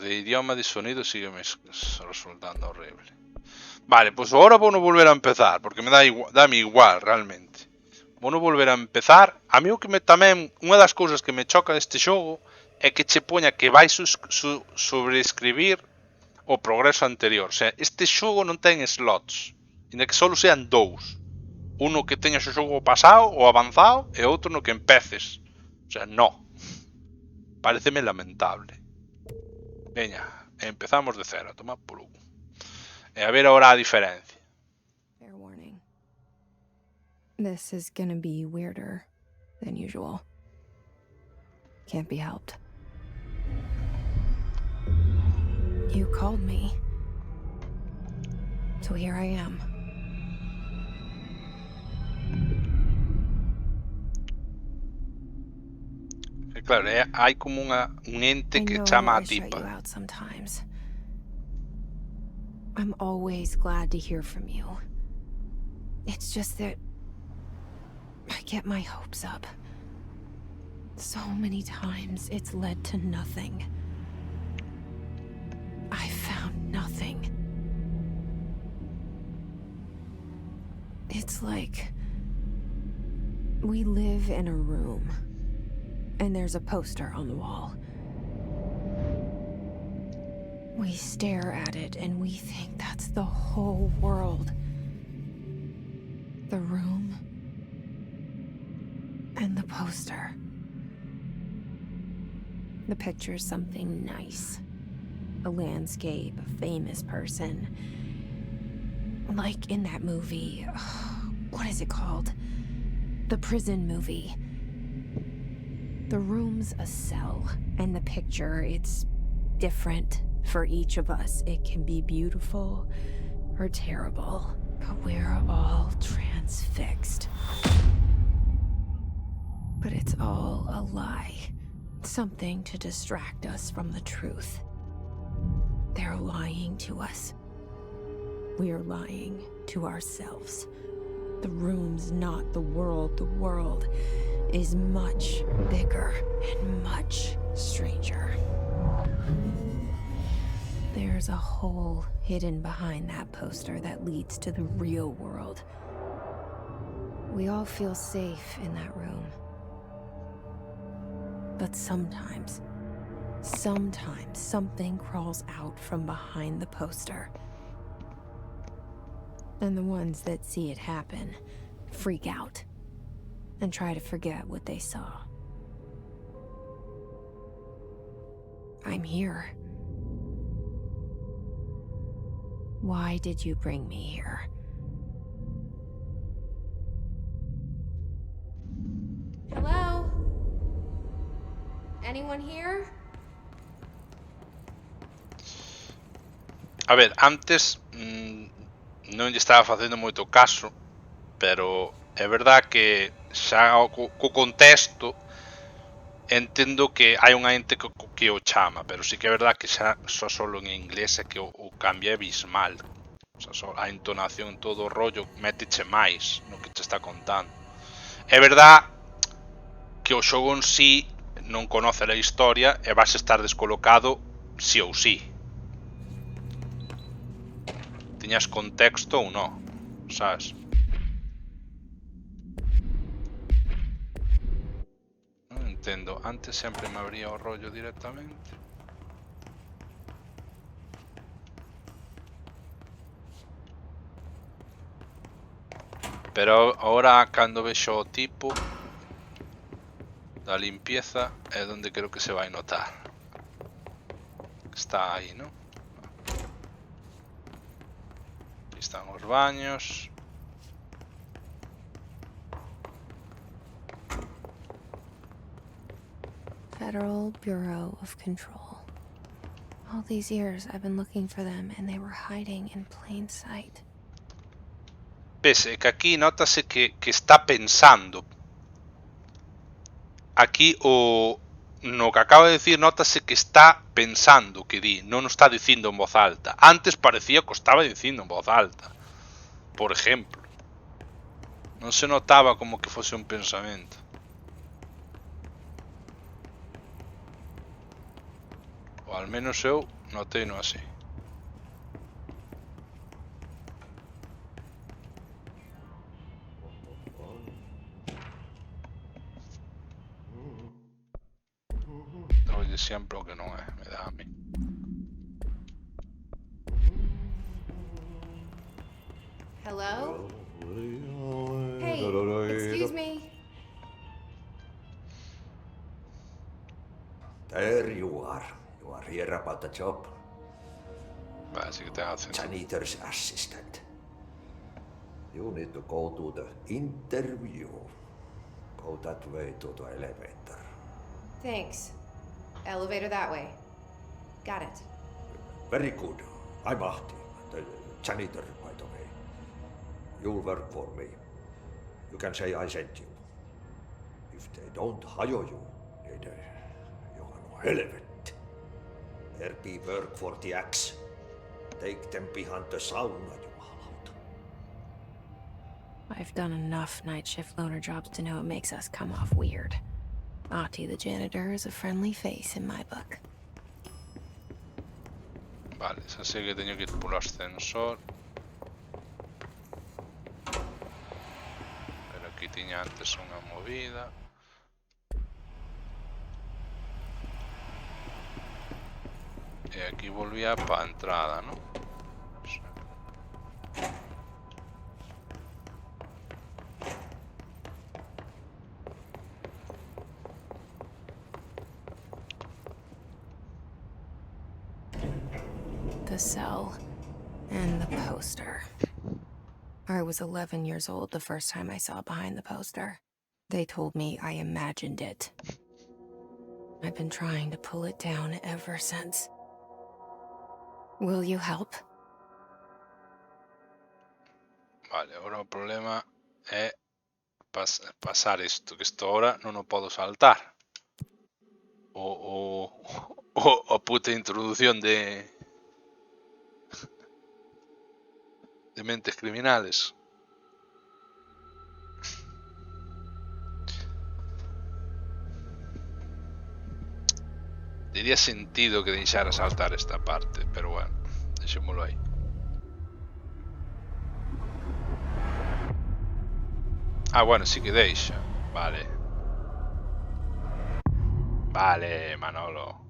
de idioma de sonido sigue resultando horrible. Vale, pues ahora vou no volver a empezar, porque me dame igual realmente. Vou no volver a empezar. A mí o que tamén, unha das cousas que me choca deste xogo é que che poña que vai sobreescribir o progreso anterior. O sea, este xogo non ten slots, inda que só sean dous. Uno que teñas o xogo pasado ou avanzado e outro no que empeces. O sea, no. Pareceme lamentable. Veña, empezamos de cero, toma por un. E a ver ahora a diferencia. Fair warning. This is gonna be weirder than usual. Can't be helped. You called me. So here I am. E claro, hai como un ente que chama a tipa. I shut you out sometimes. I'm always glad to hear from you. It's just that I get my hopes up. So many times it's led to nothing. I found nothing. It's like we live in a room, and there's a poster on the wall. We stare at it and we think that's the whole world. The room and the poster. The picture's something nice. A landscape, a famous person. Like in that movie, what is it called? The prison movie. The room's a cell, and the picture, it's different for each of us. It can be beautiful or terrible, but we're all transfixed. But it's all a lie. Something to distract us from the truth. They're lying to us. We're lying to ourselves. The room's not the world. The world is much bigger and much stranger. There's a hole hidden behind that poster that leads to the real world. We all feel safe in that room. But sometimes something crawls out from behind the poster. And the ones that see it happen freak out and try to forget what they saw. I'm here. Why did you bring me here? Hello? Anyone here? A ver, antes non lle estaba facendo moito caso, pero é verdad que xa co contexto entendo que hai unha ente que o chama, pero sí que é verdad que xa só solo en inglés é que o cambia abismal. O sea, só a entonación, todo o rollo, méteche máis no que te está contando. É verdad que o xogo en sí non conoce a historia e vas estar descolocado sí ou sí. Tiñas contexto ou non, sabes? Non entendo, antes sempre me abría o rollo directamente. Pero ahora cando vexo o tipo da limpieza é donde creo que se vai notar. Está aí, ¿no? Aquí están os baños. Federal Bureau of Control. All these years I've been looking for them and they were hiding in plain sight. Pese que aquí notase que está pensando. Aquí no que acaba de decir notase que está pensando que di, non o está dicindo en voz alta. Antes parecía que o estaba dicindo en voz alta. Por ejemplo. Non se notaba como que fose un pensamento. Ou al menos eu notei no así. Oye, sempre o que non é, me dá a mí. Hello? Hey, excuse me. There you are. You are here about the job. Así que ten acento. Janitor's assistant. You need to go to the interview. Go that way to the elevator. Thanks. Elevator that way. Got it. Very good. I'm Ahti, the janitor, by the way. You'll work for me. You can say I sent you. If they don't hire you, then you are no helvet. There be work for the axe. Take them behind the sauna, jumalauta. I've done enough night shift loner jobs to know it makes us come off weird. Ahti the janitor is a friendly face in my book. Vale, xa sei que teño que ir polo ascensor. Pero aquí tiña antes unha movida. E aquí volvía pa entrada, ¿no? The cell and the poster. I was 11 years old the first time I saw behind the poster. They told me I imagined it. I've been trying to pull it down ever since. Will you help? Vale, ora o problema é pasar isto, que isto ahora non o podo saltar. A puta introducción de mentes criminales. Diría sentido que deixara saltar esta parte, pero bueno, deixémolo aí. Ah, bueno, sí que deixa. Vale. Vale, Manolo.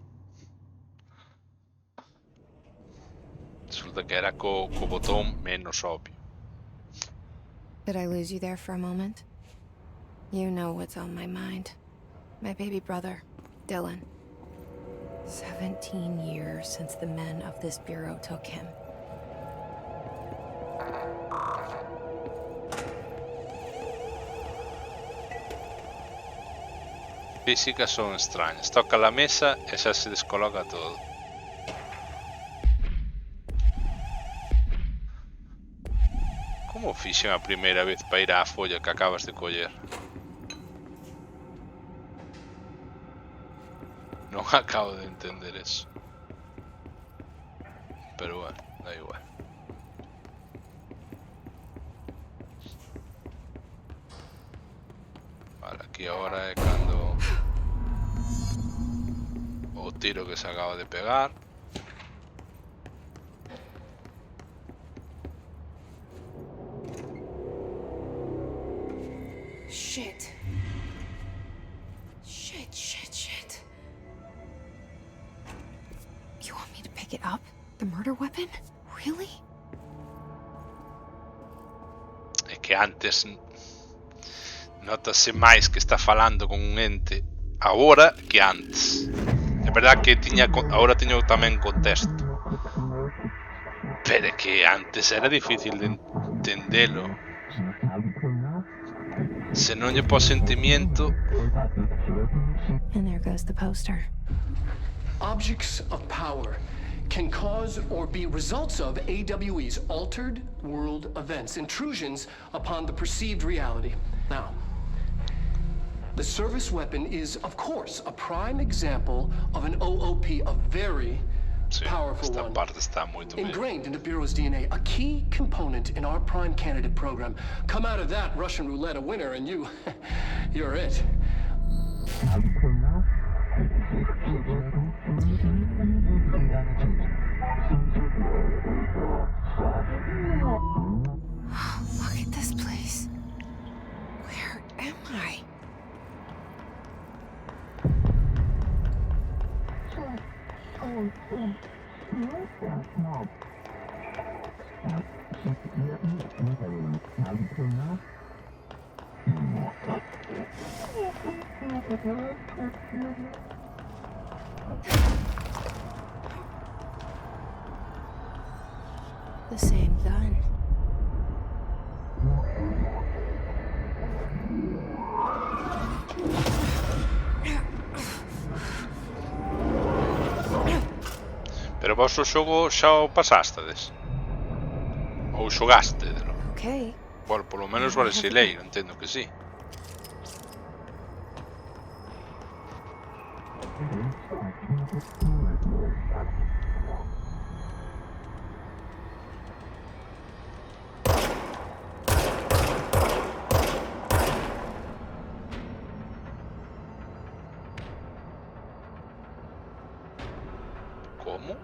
Resulta que era co botón menos obvio. Did I lose you there for a moment? You know what's on my mind. My baby brother, Dylan. 17 years since the men of this bureau took him. Físicas son extrañas. Toca la mesa e xa se descoloca todo. Como fixen a primeira vez para ir á folla que acabas de coller? Non acabo de entender eso. Pero bueno, da igual. Vale, aquí ahora é cando o tiro que se acaba de pegar. Shit. Shit. You want me to pick it up? The murder weapon? Really? É que antes notase máis que está falando con un ente agora que antes. É verdad que agora teño tamén contexto. Pero é que antes era difícil de entendelo. Se non lle pos sentimiento. And there goes the poster. Objects of power can cause or be results of AWE's altered world events, intrusions upon the perceived reality. Now, the service weapon is, of course, a prime example of an OOP, a very powerful one, ingrained into Bureau's DNA, a key component in our prime candidate program. Come out of that Russian roulette a winner and you're it. The same gun. Pero vos o xogo xa o pasástedes? Ou xogástedelo? Okay. Bueno, polo menos o brasileiro, entendo que sí. Como?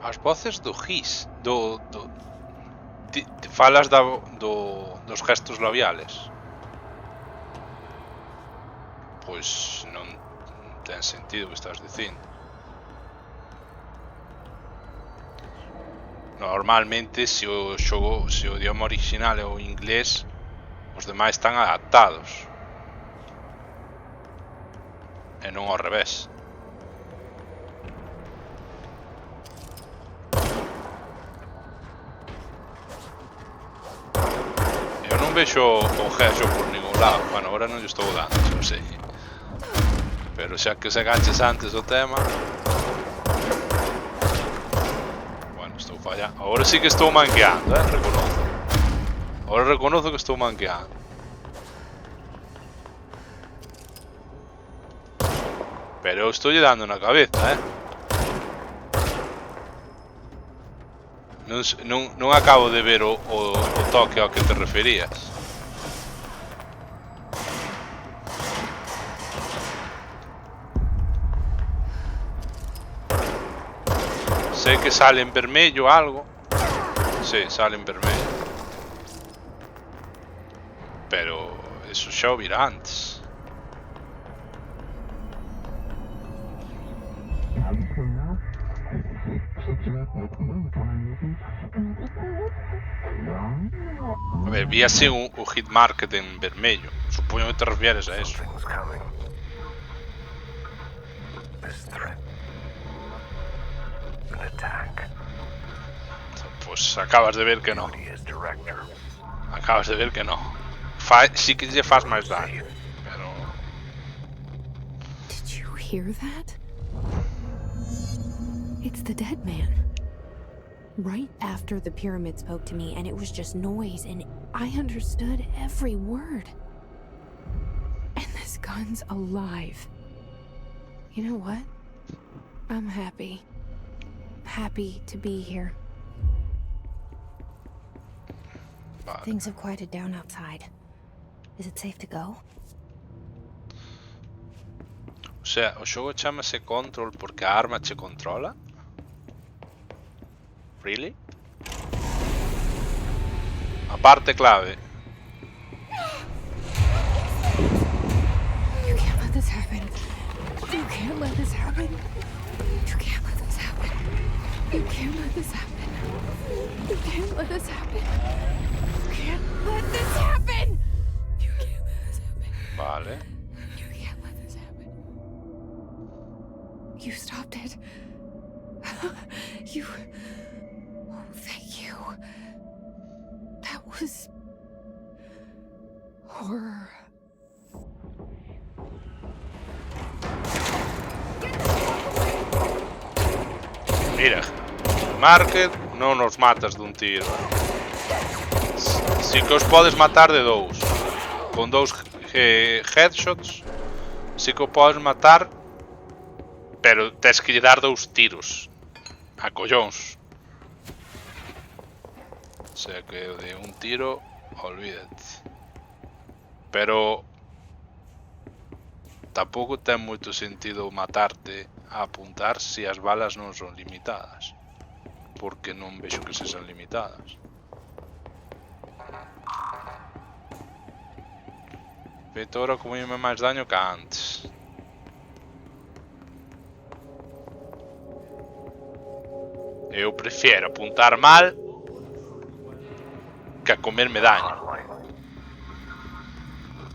As voces do Gis, ti falas dos gestos labiales. Pois non ten sentido o que estás dicindo. Normalmente, se o idioma original é o inglés, os demais están adaptados. E non ao revés. Eu non vexo o gesto por ningún lado. Bueno, agora non lle estou dando, xa o sei. Pero xa que os enganches antes do tema... Bueno, estou fallando. Agora sí que estou manqueando, reconozo. Agora reconozo que estou manqueando. Pero eu estou lle dando na cabeza, Non acabo de ver o toque ao que te referías. Sei que sale en vermello algo. Sí, sale en vermello. Pero eso xa o vira antes. A ver, vi así o hit market en vermello. Supoño que te refieres a eso. Something's coming. This threat. An attack. Pues acabas de ver que no. Duty as director. Acabas de ver que no. Sí que lle faz máis daño. Pero... Did you hear that? It's the dead man. Right after the pyramid spoke to me, and it was just noise, and I understood every word. And this gun's alive. You know what? I'm happy. Happy to be here. Vale. Things have quieted down outside. Is it safe to go? O sea, o xogo chámase Control porque a arma che controla? Really? A parte clave. You can't let this happen. You can't let this happen. You can't let this happen. You can't let this happen. You can't let this happen. You can't let this happen. You can't let this happen. Vale. You can't let this happen. You stopped it. You... Oh, thank you. That was... horror. Mira, Market non nos matas dun tiro. Si que os podes matar de dous. Con dous headshots si que o podes matar, pero tes que lle dar dous tiros a collóns. O sea que o de un tiro, olvídate. Pero tampouco ten moito sentido matarte a apuntar se as balas non son limitadas, porque non vexo que sexan limitadas. Feito agora comíme máis daño que antes. Eu prefiero apuntar mal que a comerme daño. Hotline.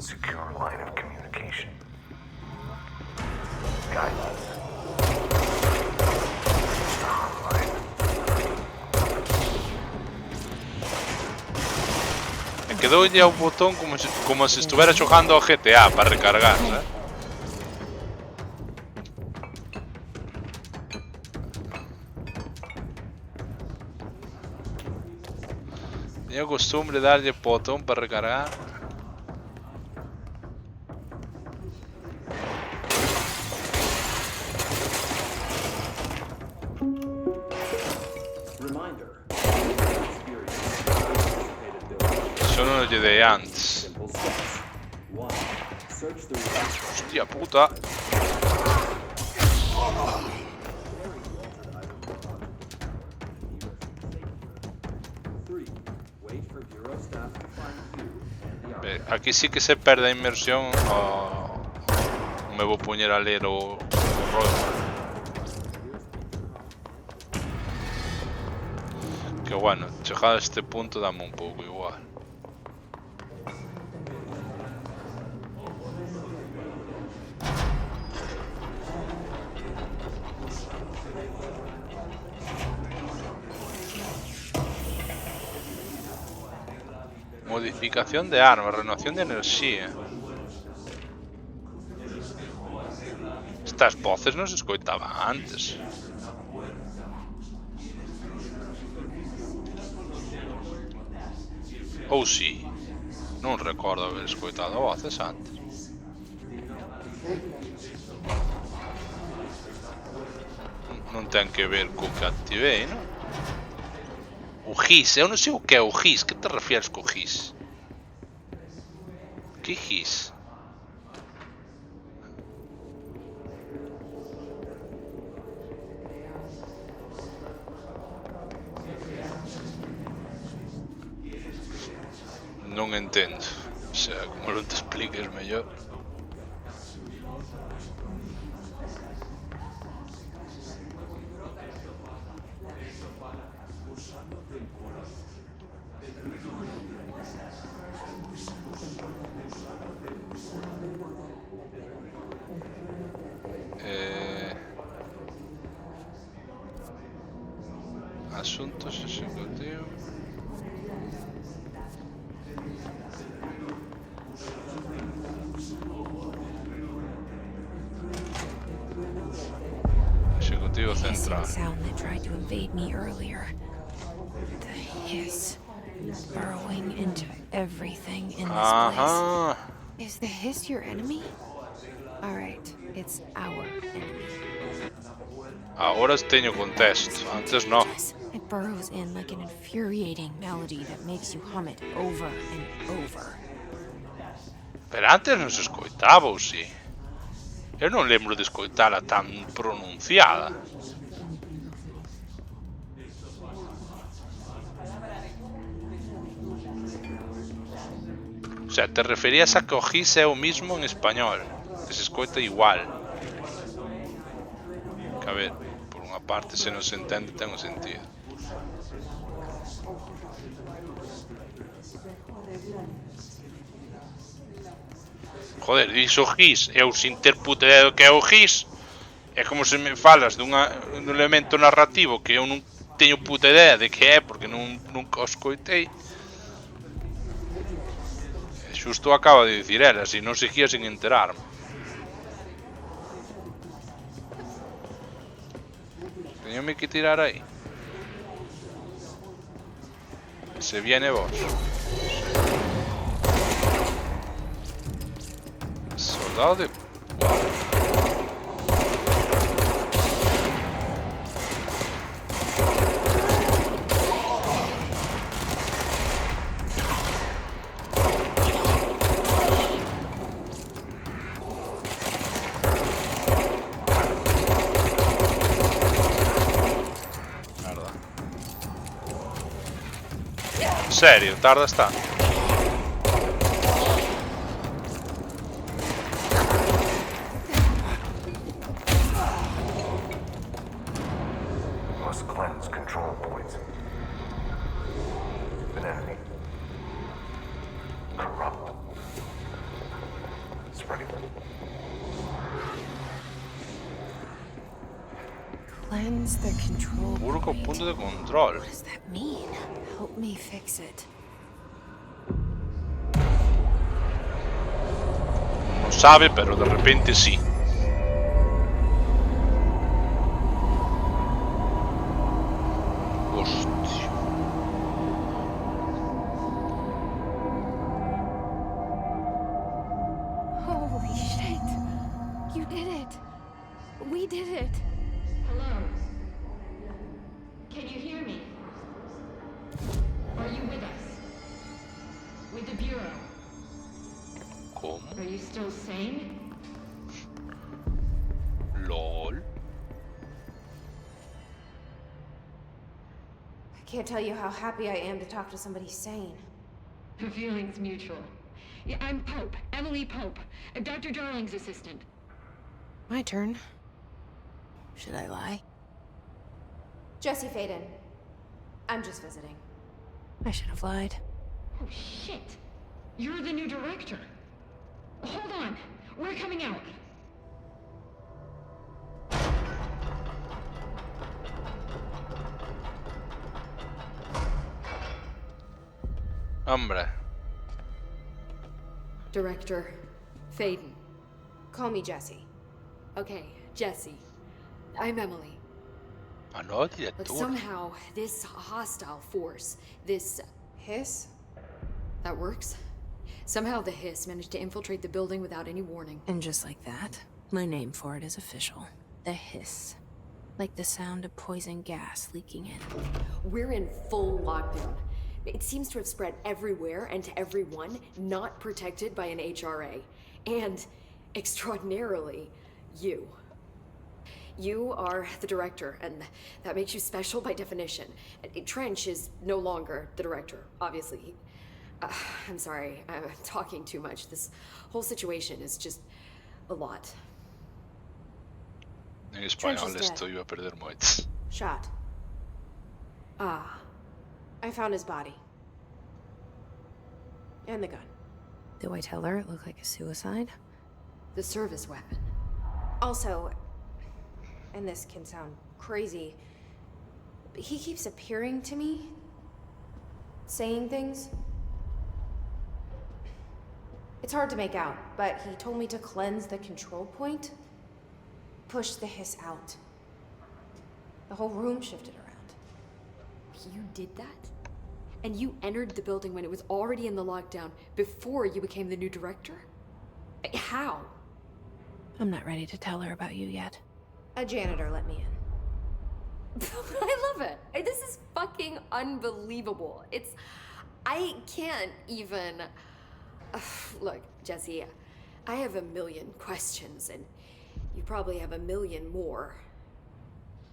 Secure line of communication. Guidance. Hotline. Me quedou ya un botón como se estuviera xogando ao GTA para recargar, ¿sabes? Tenía costumbre darle botón para recargar. Son unos de antes. Hostia puta. Aquí sí que se perde a inmersión o me vou poñer a ler o rollo. Que bueno, chegado a este punto dame un pouco igual. Modificación de armas, renovación de enerxía. Estas voces non se escoitaban antes. Ou si, non recordo haber escoitado voces antes. Non ten que ver co que activei, non? O GIS, eu non sei o que é o GIS. Que te refieres co GIS? Que GIS? Non entendo. O sea, como non te expliques mellor. Asuntos ejecutivos. Ejecutivo central. Hissing sound that tried to invade me earlier. The hiss burrowing into everything in this place. Ajá. Is the hiss your enemy? All right, it's our enemy. Ahora teño contexto, antes no. Yes, it burrows in like an infuriating melody that makes you hum it over and over. Pero antes non se escoitaba, ou si? Eu non lembro de escoitala tan pronunciada. O sea, te referías a que o GIS é o mismo en español, que se escoita igual. Que a ver, por unha parte se non se entende ten un sentido. Joder, dixo GIS, eu sin ter puta idea do que é o GIS. É como se me falas dun elemento narrativo que eu non teño puta idea de que é, porque nunca o escoitei. E xusto acaba de dicir ela, se non seguía sin enterarme. Teñome que tirar aí. Se viene vos. Soldado de... Merda. En serio, tarda está. ready. Cleanse the control Puro con point. punto de control. What does that mean? Help me fix it. No sabe, pero de repente sí. Hostia. Holy shit! You did it! We did it! Hello? Can you hear me? Are you with us? With the Bureau? ¿Cómo? Are you still sane? LOL. I can't tell you how happy I am to talk to somebody sane. The feeling's mutual. Yeah, I'm Pope, Emily Pope, Dr. Darling's assistant. My turn. Should I lie? Jesse Faden. I'm just visiting. I should have lied. Oh, shit. You're the new director. Hold on. We're coming out. Hombre. Director Faden. Call me Jesse. Okay, Jesse. I'm Emily. Ah, no, But direttore. somehow, this hostile force, this... Hiss? that works? Somehow the Hiss managed to infiltrate the building without any warning. And just like that, my name for it is official. The Hiss. Like the sound of poison gas leaking in. We're in full lockdown. It seems to have spread everywhere and to everyone not protected by an HRA. And, extraordinarily, you. You are the director, and that makes you special by definition. Trench is no longer the director, obviously. I'm sorry, I'm talking too much. This whole situation is just a lot. En español Trench is esto dead. iba a perder muertes. Shot. Ah, I found his body. And the gun. Do I tell her it looked like a suicide? the service weapon. Also, and this can sound crazy, but he keeps appearing to me. Saying things. It's hard to make out, but he told me to cleanse the control point. Push the Hiss out. The whole room shifted around. You did that? And you entered the building when it was already in the lockdown before you became the new director? How? I'm not ready to tell her about you yet. A janitor let me in. I love it. This is fucking unbelievable. I can't even... Look, Jesse, I have a million questions, and you probably have a million more.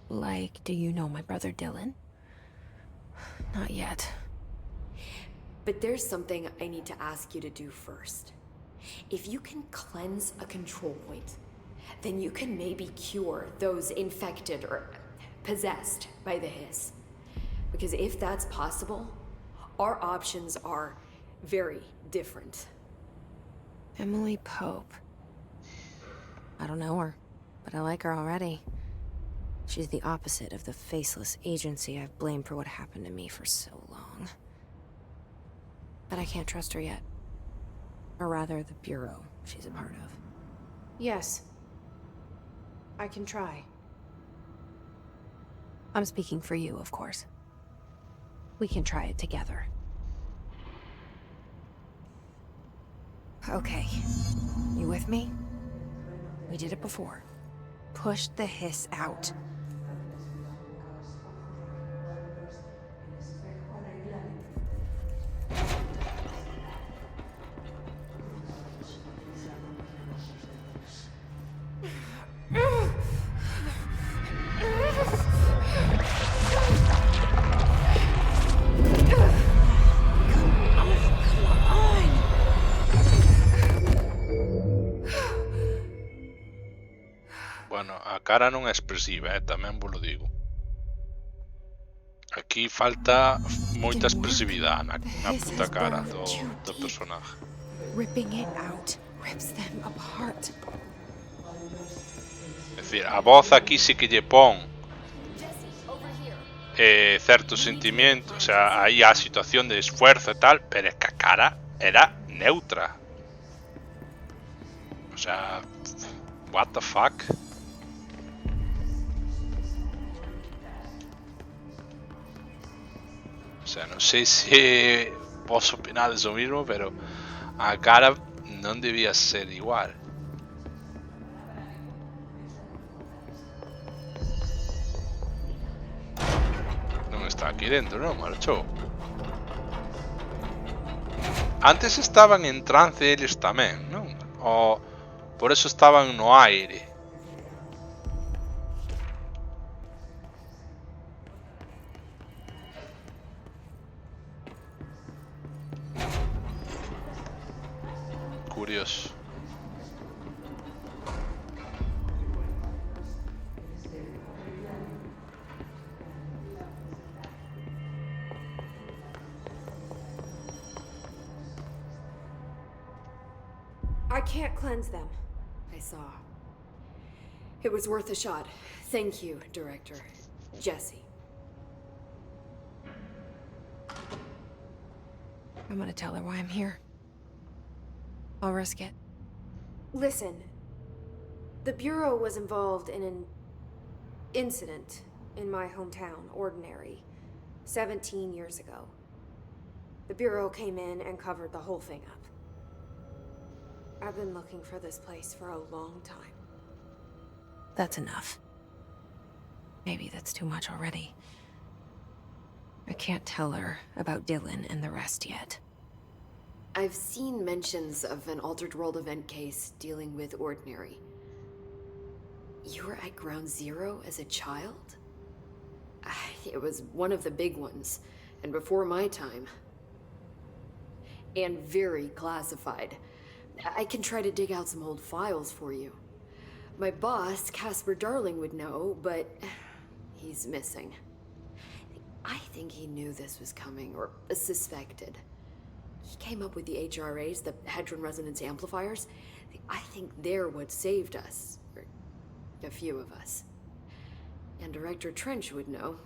Like, do you know my brother Dylan? Not yet. But there's something I need to ask you to do first. If you can cleanse a control point, then you can maybe cure those infected or possessed by the Hiss. Because if that's possible, our options are very different. Emily Pope. I don't know her, but I like her already. She's the opposite of the faceless agency I've blamed for what happened to me for so long. But I can't trust her yet. Or rather, the Bureau she's a part of. Yes. I can try. I'm speaking for you, of course. We can try it together. Okay. You with me? We did it before. Push the Hiss out. Bueno, a cara non é expresiva, tamén vos lo digo. Aquí falta moita expresividade na puta cara do personaje. Ripping it out rips them apart. É dicir, a voz aquí sí que lle pon Jesse, over here. certo sentimiento, o sea, aí a situación de esfuerzo e tal, pero es que a cara era neutra. O sea, what the fuck? O sea, non sei se posso opinar de eso mismo, pero a cara non debía ser igual. Non está aquí dentro, non? Marchou. Antes estaban en trance eles tamén, non? O por eso estaban no aire. Curioso. I can't cleanse them. I saw. It was worth a shot. Thank you, Director. Jesse. I'm gonna tell her why I'm here. I'll risk it. Listen, the Bureau was involved in an incident in my hometown, Ordinary, 17 years ago. The Bureau came in and covered the whole thing up. I've been looking for this place for a long time. That's enough. Maybe that's too much already. I can't tell her about Dylan and the rest yet. I've seen mentions of an Altered World event case dealing with Ordinary. You were at Ground Zero as a child? It was one of the big ones, and before my time. And very classified. I can try to dig out some old files for you. My boss, Casper Darling, would know, but he's missing. I think he knew this was coming, or suspected. He came up with the HRAs, the Hadron Resonance Amplifiers. I think they're what saved us. Or a few of us. And Director Trench would know.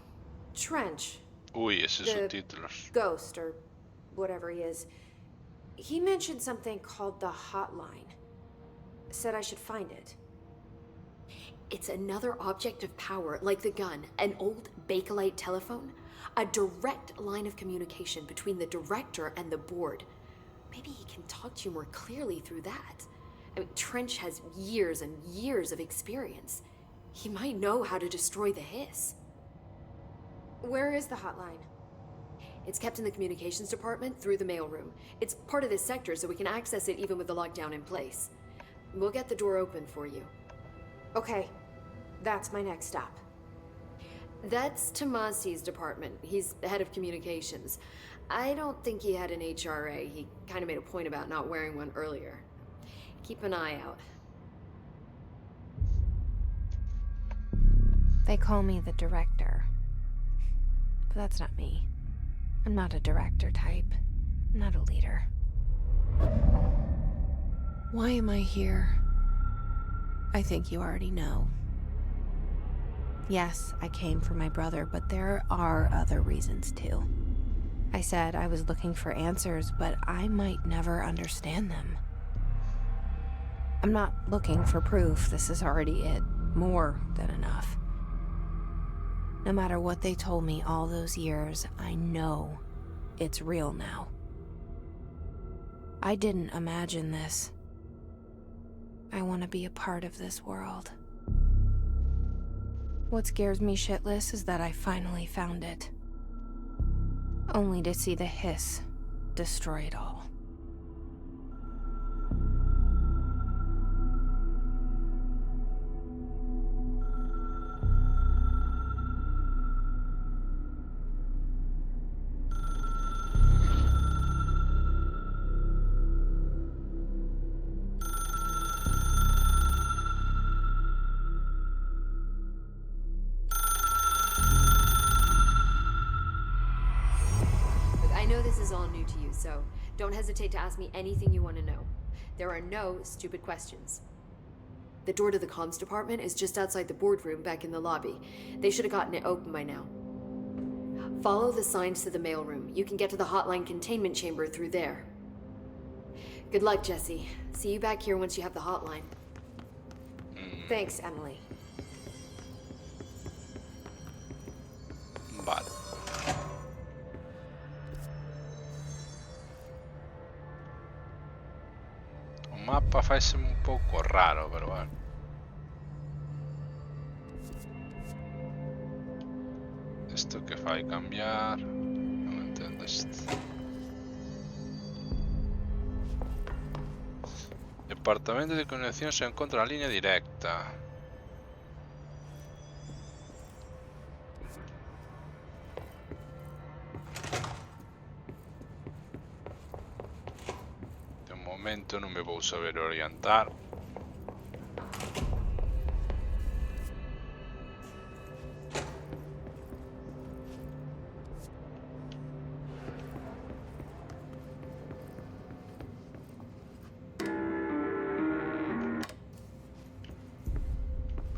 Trench, Uy, esos The- subtítulos. Ghost, or whatever he is, he mentioned something called the Hotline. Said I should find it. It's another object of power, like the gun, an old Bakelite telephone. A direct line of communication between the director and the board. Maybe he can talk to you more clearly through that. I mean, Trench has years and years of experience. He might know how to destroy the Hiss. Where is the Hotline? It's kept in the communications department through the mailroom. It's part of this sector, so we can access it even with the lockdown in place. We'll get the door open for you. Okay, that's my next stop. That's Tomasi's department. He's the head of communications. I don't think he had an HRA. He kind of made a point about not wearing one earlier. Keep an eye out. They call me the director. But that's not me. I'm not a director type. I'm not a leader. Why am I here? I think you already know. Yes, I came for my brother, but there are other reasons too. I said I was looking for answers, but I might never understand them. I'm not looking for proof. This is already it. More than enough. No matter what they told me all those years, I know it's real now. I didn't imagine this. I want to be a part of this world. What scares me shitless is that I finally found it. Only to see the Hiss destroy it all. Look, I know this is all new to you, so don't hesitate to ask me anything you want to know. There are no stupid questions. The door to the comms department is just outside the boardroom back in the lobby. They should have gotten it open by now. Follow the signs to the mailroom. You can get to the hotline containment chamber through there. Good luck, Jesse. See you back here once you have the hotline. Thanks, Emily. Vale. O mapa faise un pouco raro, pero bueno. Isto que fai cambiar... Non entendo isto. Departamento de conexión se encontra na línea directa. De momento non me vou saber orientar.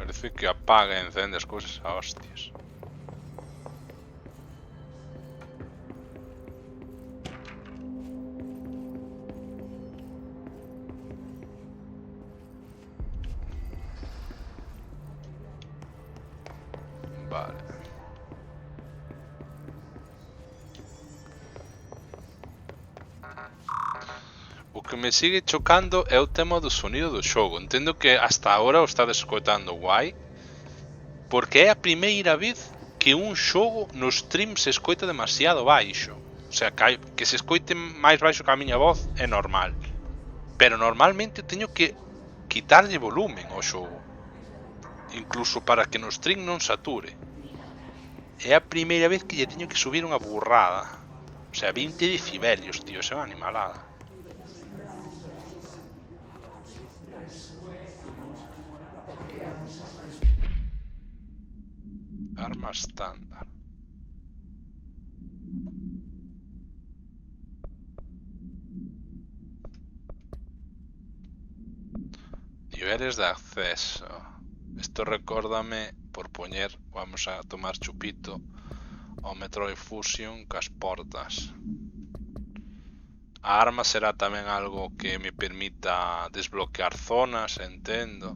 Parece que apaga e encende as cousas a hostias. Vale. O que me sigue chocando é o tema do sonido do xogo. Entendo que hasta agora o estades escoitando guai, porque é a primeira vez que un xogo no stream se escoita demasiado baixo. O sea, que se escoite máis baixo que a miña voz é normal, pero normalmente teño que quitarlle volumen ao xogo, incluso para que no stream non sature. É a primeira vez que lle teño que subir unha burrada. O sea, 20 decibelios, tío, é unha animalada. Arma estándar. Niveles de acceso. Esto recórdame, por poñer, vamos a tomar chupito ao Metroid Fusion cas portas. A arma será tamén algo que me permita desbloquear zonas, entendo.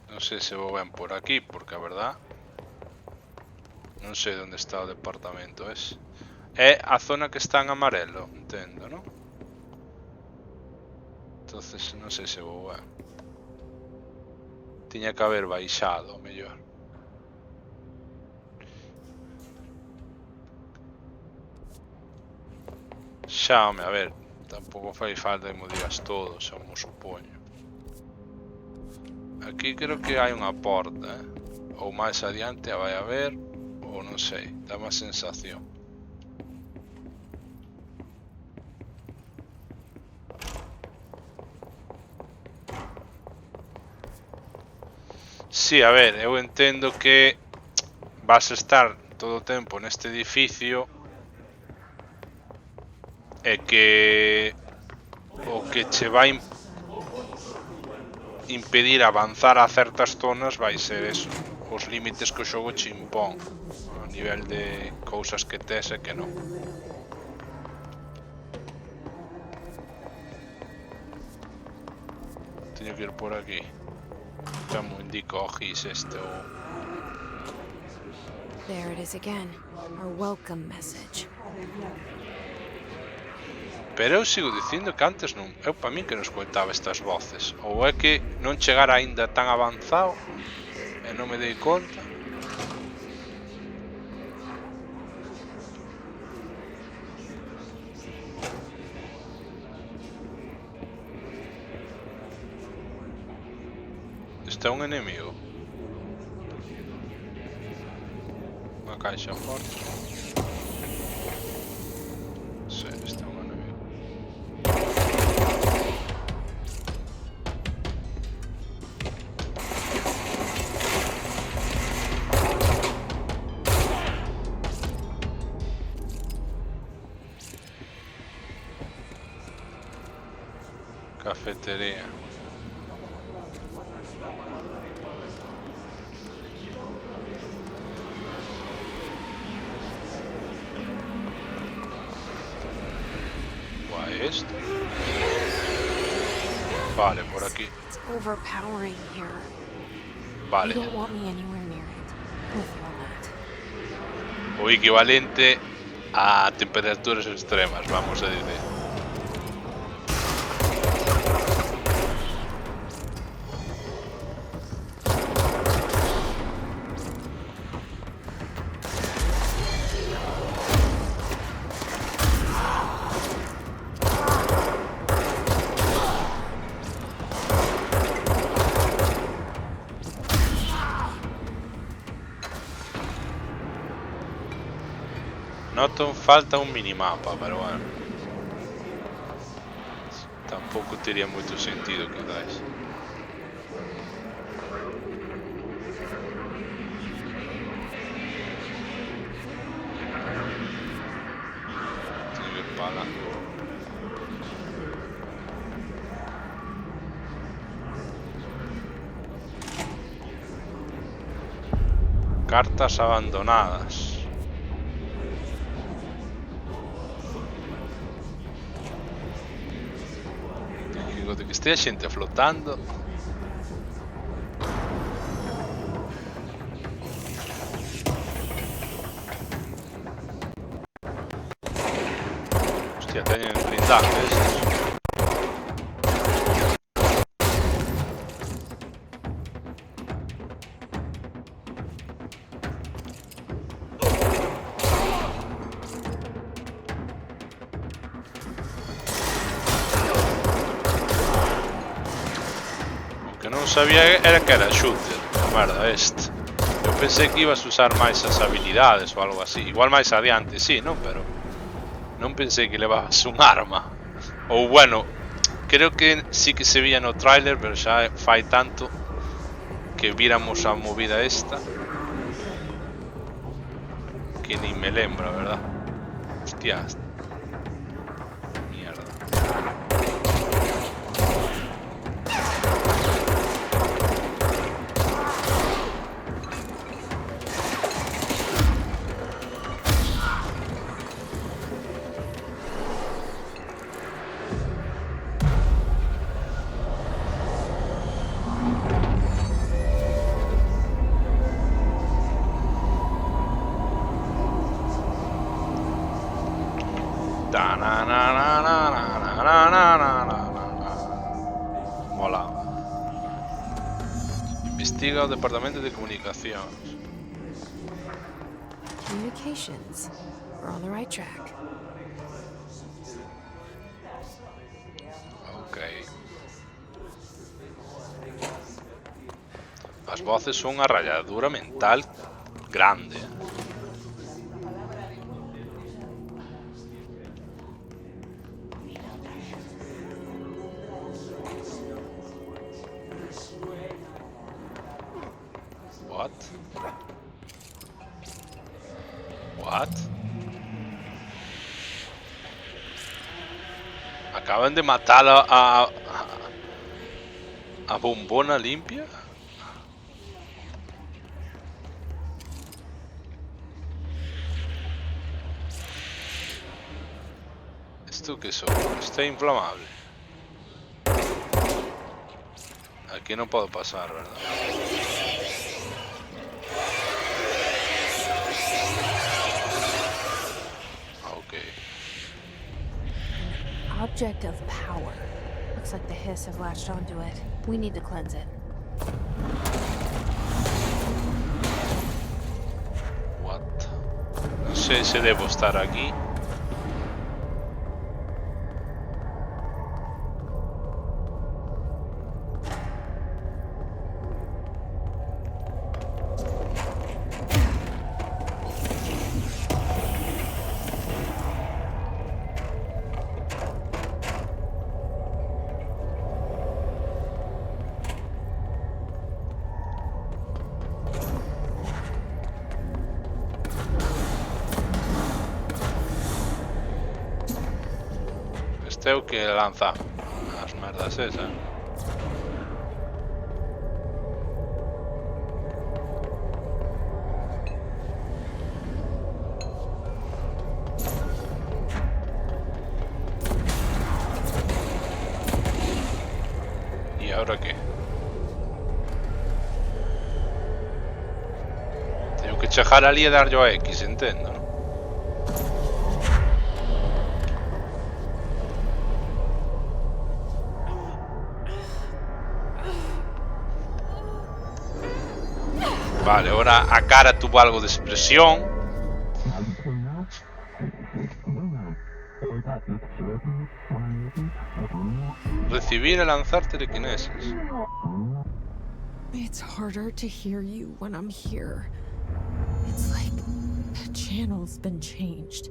Non sei se vou ben por aquí, porque a verdad non sei onde está o departamento ese. É a zona que está en amarelo, entendo, non? Entonces non sei se vou ben. Tiña que haber baixado, mellor. Xa, home, a ver, tampouco fai falta que mo digas todo, xa mo supoño. Aquí creo que hai unha porta, ou máis adiante a vai a ver, ou non sei, dá má sensación. Sí, a ver, eu entendo que vas a estar todo o tempo neste edificio e que o que che vai impedir avanzar a certas zonas vai ser eso, os límites que o xogo che impón a nivel de cousas que tes e que non. Teño que ir por aquí. Como indica o GIS este o... There it is again. Our welcome message. Pero eu sigo dicindo que antes non, eu para min que non escoitaba estas voces, ou é que non chegara aínda tan avanzado e non me dei conta. Este é un enemigo. Unha caixa forte. Sí, este é un enemigo. Cafetería. Guay esto. Vale, por aquí. It's overpowering here. You Vale. don't want me anywhere near it. With all that. O equivalente a temperaturas extremas, vamos a decir. Noto falta un minimapa, pero bueno. Tampoco tenía mucho sentido, quizás. Tengo que ir para lá. Cartas abandonadas. De que estea xente flotando. Hostia, teñen blindaje estos. Sabía era que era shooter, merda este. Eu pensei que ibas a usar máis as habilidades ou algo así. Igual máis adiante, sí, non? Pero non pensei que levabas un arma. Ou bueno, creo que sí que se veía no tráiler, pero xa fai tanto que víramos a movida esta que ni me lembro, verdad? Hostia. Mierda. Mola. Investiga o departamento de comunicacións. Communications. We're on the right track. Ok. As voces son unha ralladura mental grande. What? What? Acaban de matar a Bombona Limpia. ¿Esto qué son? Está inflamable. Aquí no puedo pasar, ¿verdad? Object of power. Looks like the hiss have latched onto it. We need to cleanse it. What? No sé si debo estar aquí. tengo que lanzar as merdas esas. ¿Y ahora qué? Tengo que chejar ali e dar yo a X, entendo, ¿no? Vale, ahora a cara tuvo algo de expresión. Recibir y lanzar telequinesis. It's harder to hear you when I'm here. It's like the channel's been changed.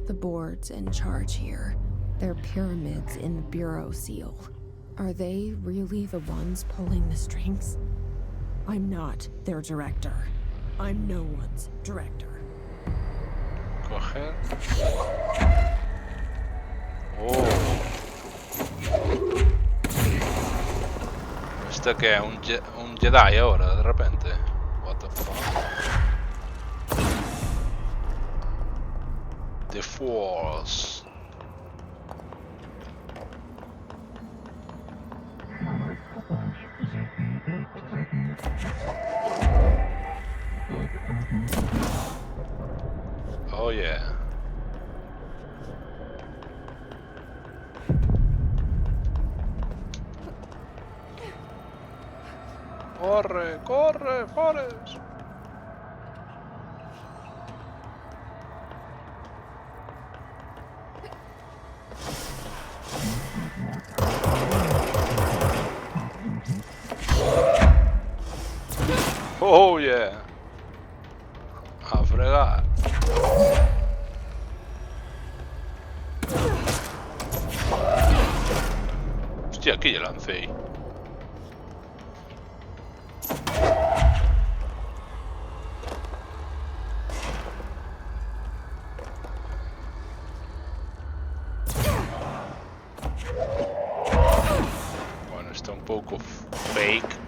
The board's in charge here. They're pyramids in the Bureau seal. Are they really the ones pulling the strings? I'm not their director. I'm no one's director. Coger. Oh. ¿Esto qué es? ¿Un Jedi ahora, de repente? What the fuck? The Force. Oh yeah. Corre, corre, Forrest. Oh yeah. A fregar. Hostia, aquí ya lancé. Bueno, está un poco fake.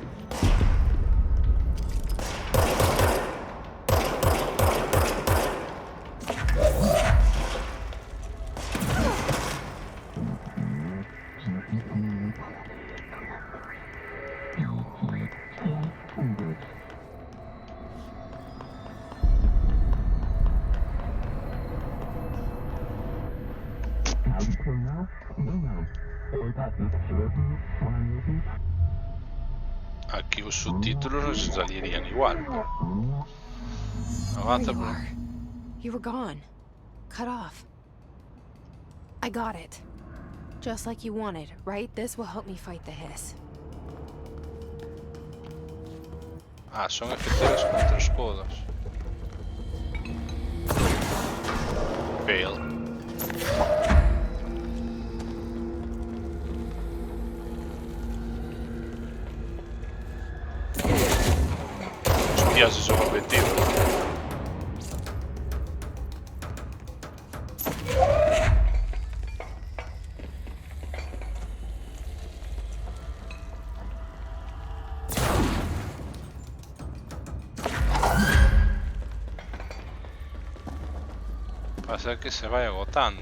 Aquí los subtítulos no se salirían igual. Avanza, There you bro. are. You were gone. Cut off. I got it. Just like you wanted, right? This will help me fight the hiss. Ah, son efectivos contra escudos. Fail. Hostia, si son objetivos. Pasa que se va agotando.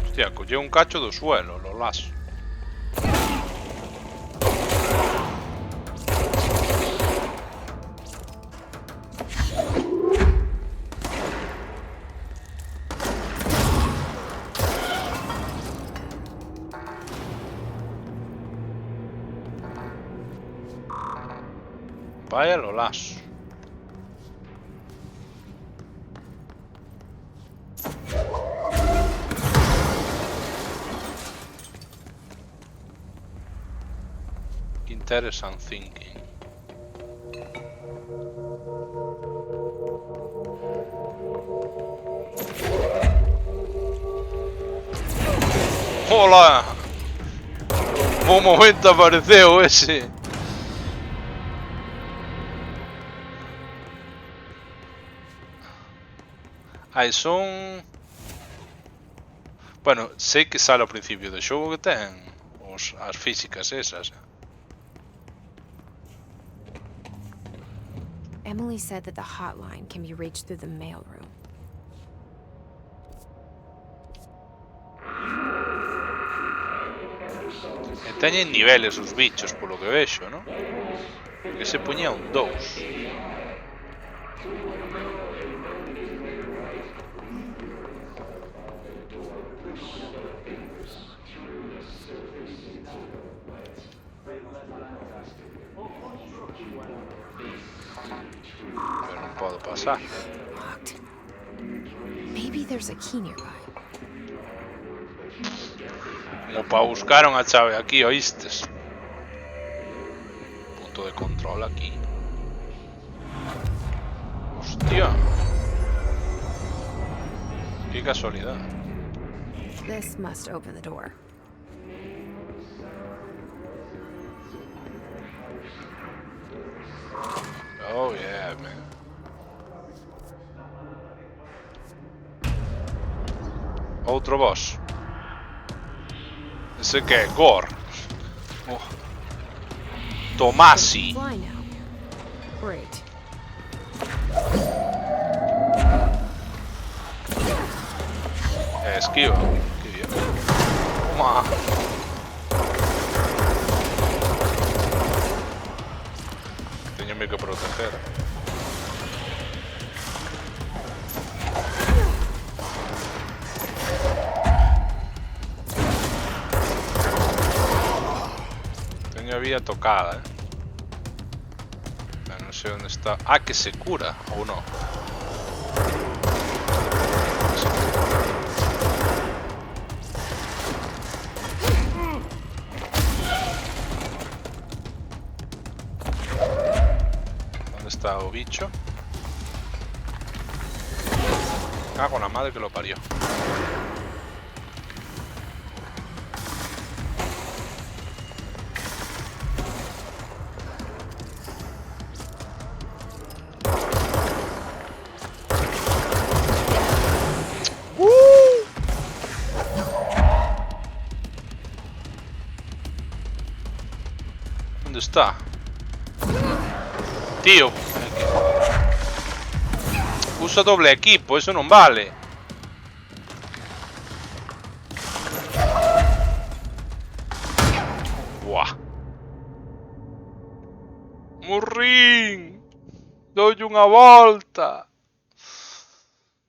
Hostia, collé un cacho do suelo, lo lazo. Vaya lo lazo. Interesting thinking. Hola. un momento apareceu ese. Ai, son... Bueno, sei que sale ao principio do xogo que ten as físicas esas. Emily said that the hotline can be reached through the mailroom. E teñen niveles os bichos polo que vexo, non? Que se puñía un 2. Pero non podo pasar. Locked. Maybe there's a key nearby. Como para buscar unha chave aquí, oístes? Punto de control aquí. Hostia. Qué casualidad. This must open the door. Oh yeah, man. Outro boss. Ese que é Gore. Oh. Tomasi. Fly now. Great. Esquiva. Qué bien. Toma. Teñome que proteger. Teño a vía tocada, Pero no sé dónde está. Ah, que se cura o no. Está o bicho. Cago en la madre que lo parió. ¿Dónde está? Tío. Usa doble equipo, eso non vale. Buah. Morrín. Doy unha volta.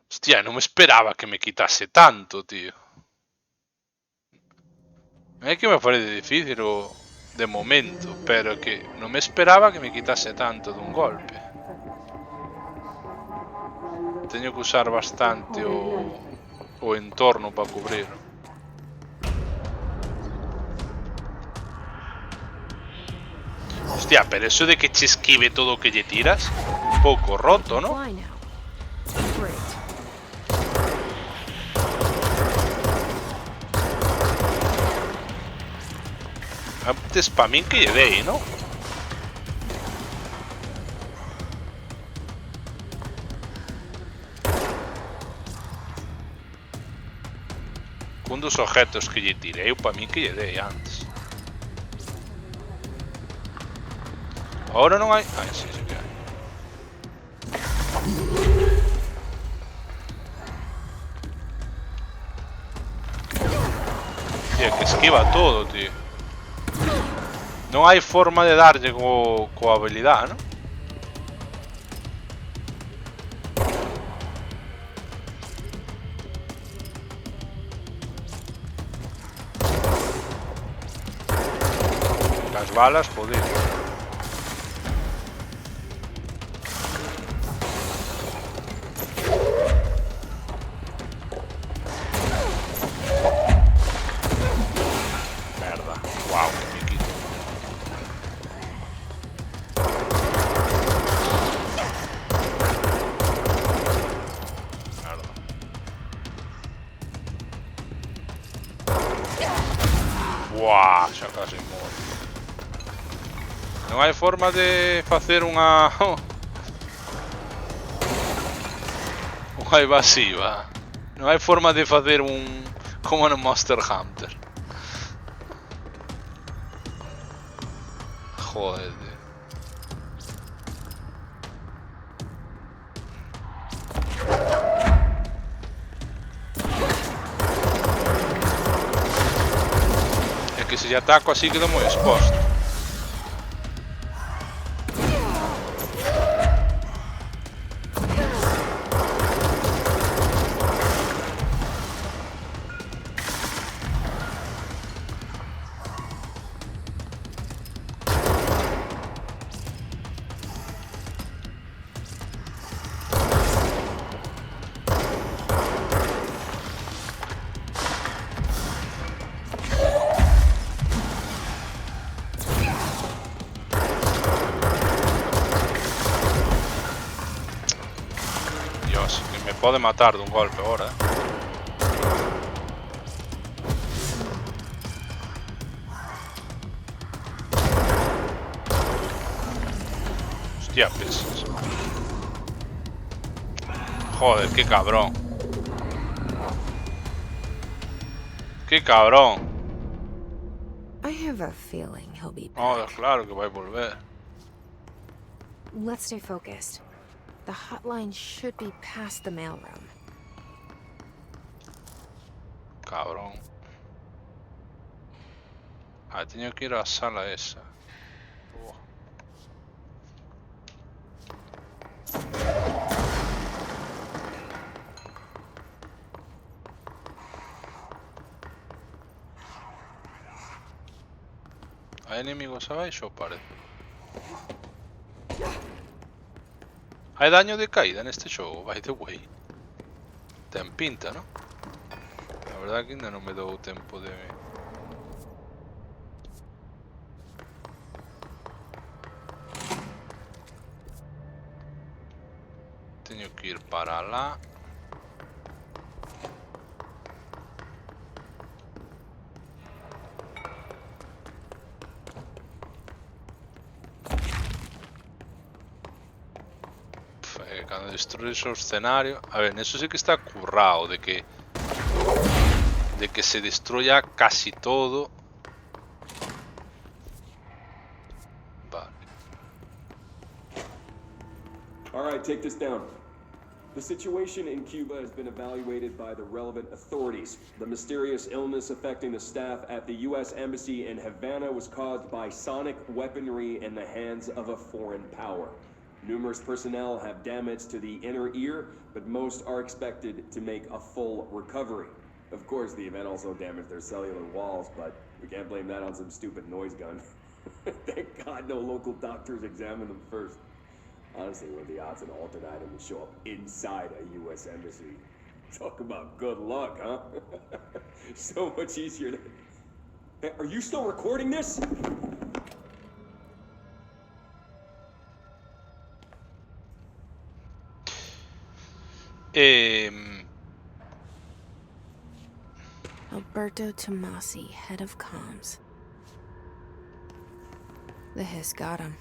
Hostia, non me esperaba que me quitase tanto, tío. É que me parece difícil de momento, pero que non me esperaba que me quitase tanto dun golpe. Teño que usar bastante o entorno para cubrir. Hostia, pero eso de que che esquive todo o que lle tiras, un pouco roto, ¿no? Fly now. Great. Antes pa' min que lle dei, ¿no? Un dos objetos que lle tirei, pa' min que lle dei antes. Ahora non hai... Ah, sí, sí que hai. Tío, que esquiva todo, tío. Non hai forma de darlle coa habilidade, ¿no? Las balas, joder. Merda. Wow, me quito. Merda. Buah, xa casi moro. Non hai forma de facer unha... unha evasiva. Non hai forma de facer un... como no Monster Hunter. Joder, tío. É que se lle ataco así quedo moi exposto. Dios, que me pode matar dun golpe agora, Hostia, pesas. Joder, qué cabrón. Qué cabrón. I have a feeling he'll be back. Oh, claro que vai volver. Let's stay focused. The hotline should be past the mailroom. Cabrón. Ah, teño que ir á sala esa. Oh. Hai enemigos abaixo, parece. Hai daño de caída neste xogo, by the way. Ten pinta, ¿no? La verdad que ainda non me dou tempo de... Teño que ir para lá. Cando destruyes o escenario... A ver, eso sí que está currado, de que se destruya casi todo. Vale. Alright, take this down. The situation in Cuba has been evaluated by the relevant authorities. The mysterious illness affecting the staff at the U.S. Embassy in Havana was caused by sonic weaponry in the hands of a foreign power. Numerous personnel have damage to the inner ear, but most are expected to make a full recovery. Of course, the event also damaged their cellular walls, but we can't blame that on some stupid noise gun. Thank God no local doctors examined them first. Honestly, what are the odds an alternate item would show up inside a U.S. embassy? Talk about good luck, huh? So much easier to... Hey, are you still recording this? Alberto Tomasi, head of comms. The hiss got him.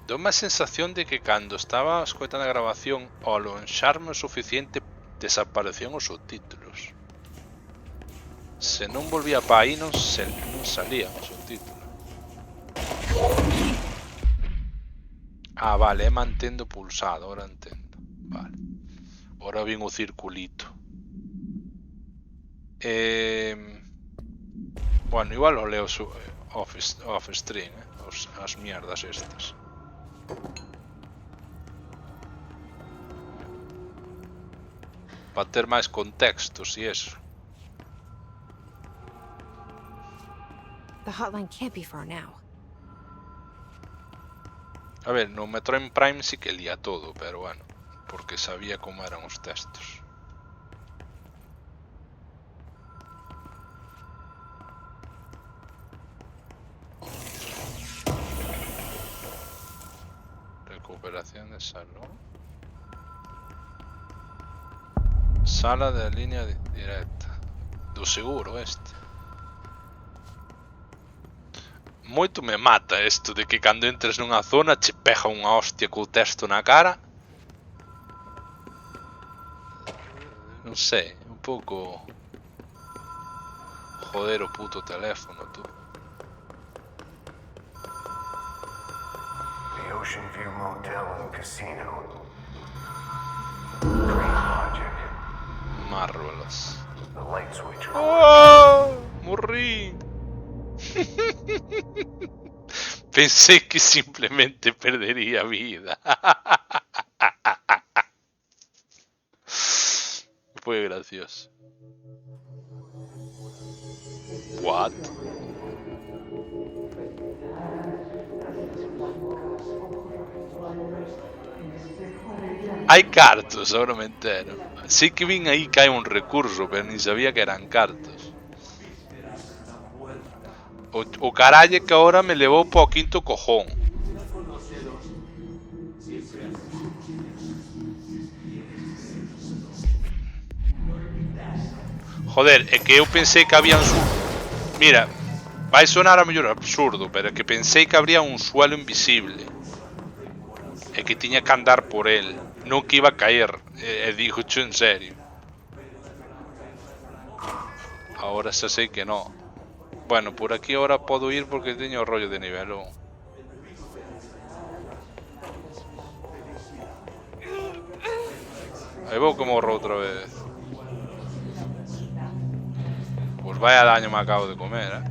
Dou-me a sensación de que cando estaba escoitando a grabación ao alonxarme o suficiente desaparecían os subtítulos. Se non volvía pa aí non salían os subtítulos. Ah, vale, é mantendo pulsado, ahora entendo. Vale. Ahora vin o circulito. Bueno, igual o leo off stream, as mierdas estas. Para ter máis contextos e eso. The hotline can't be far now. A ver, no Metroid Prime sí que lía todo, pero bueno, porque sabía como eran os textos. Recuperación de salud. Sala de línea directa. Do seguro este. Moito me mata isto de que cando entres nunha zona che pega unha hostia co texto na cara. Non sei, un pouco... Joder o puto teléfono, tú. The Ocean View Motel and Casino. Dream Logic. Marvelous. The light switch. Oh, morrí. Pensé que simplemente perdería vida. Fue gracioso. What? Hai cartos, ahora me entero. Sí que vin aí que hai un recurso, pero ni sabía que eran cartos. O caralle que ahora me levou po quinto cojón. Joder, é que eu pensei que había un... Mira, vai sonar a mellor absurdo, pero é que pensei que habría un suelo invisible. E que tiña que andar por el. Non que iba a caer. E digo cho en serio. Ahora xa sei que no. Bueno, por aquí ahora podo ir porque teño o rollo de nivel 1. Aí vou que morro outra vez. Pois vaya daño me acabo de comer,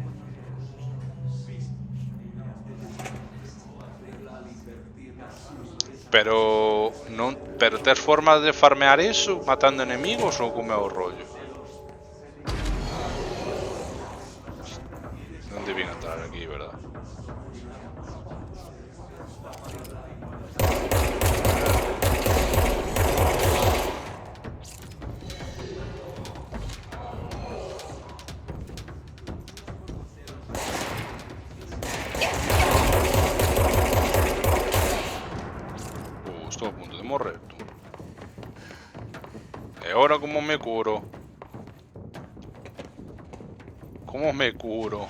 Pero non, pero tes forma de farmear iso matando enemigos ou como é o rollo? Non debían entrar aquí, verdad? Estou a punto de morrer, tú. E ahora como me curo? Como me curo?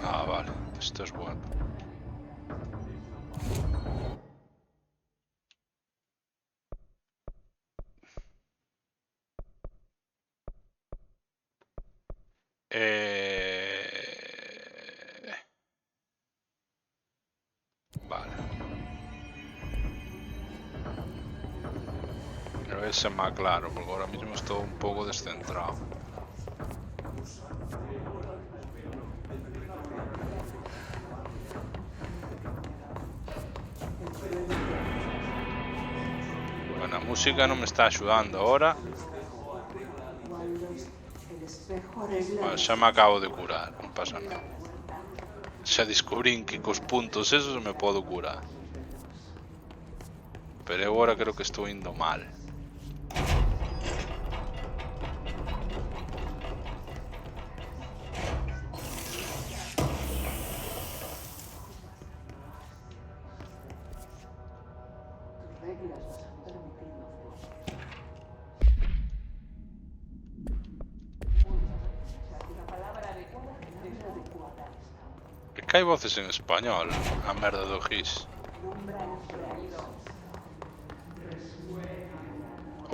Ah, vale. Esto es bueno. Vale. A ver si es más claro, porque ahora mismo estoy un poco descentrado. Bueno, la música no me está ayudando ahora. Bueno, xa me acabo de curar, non pasa nada. Xa descubrín que cos puntos esos me podo curar. Pero eu agora creo que estou indo mal. É que hai voces en español, a merda do GIS.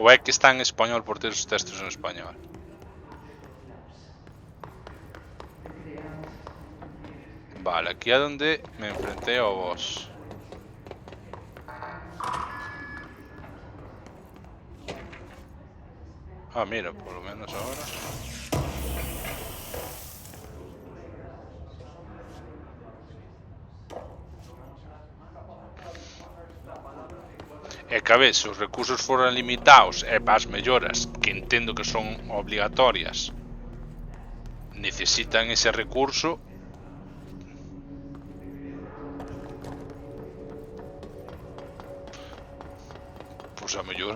Ou é que está en español por ter os textos en español? Vale, aquí é donde me enfrenté ao boss. Ah, mira, por lo menos ahora. E que a ver, se os recursos foran limitados e para as melloras, que entendo que son obligatorias, necesitan ese recurso, pois a mellor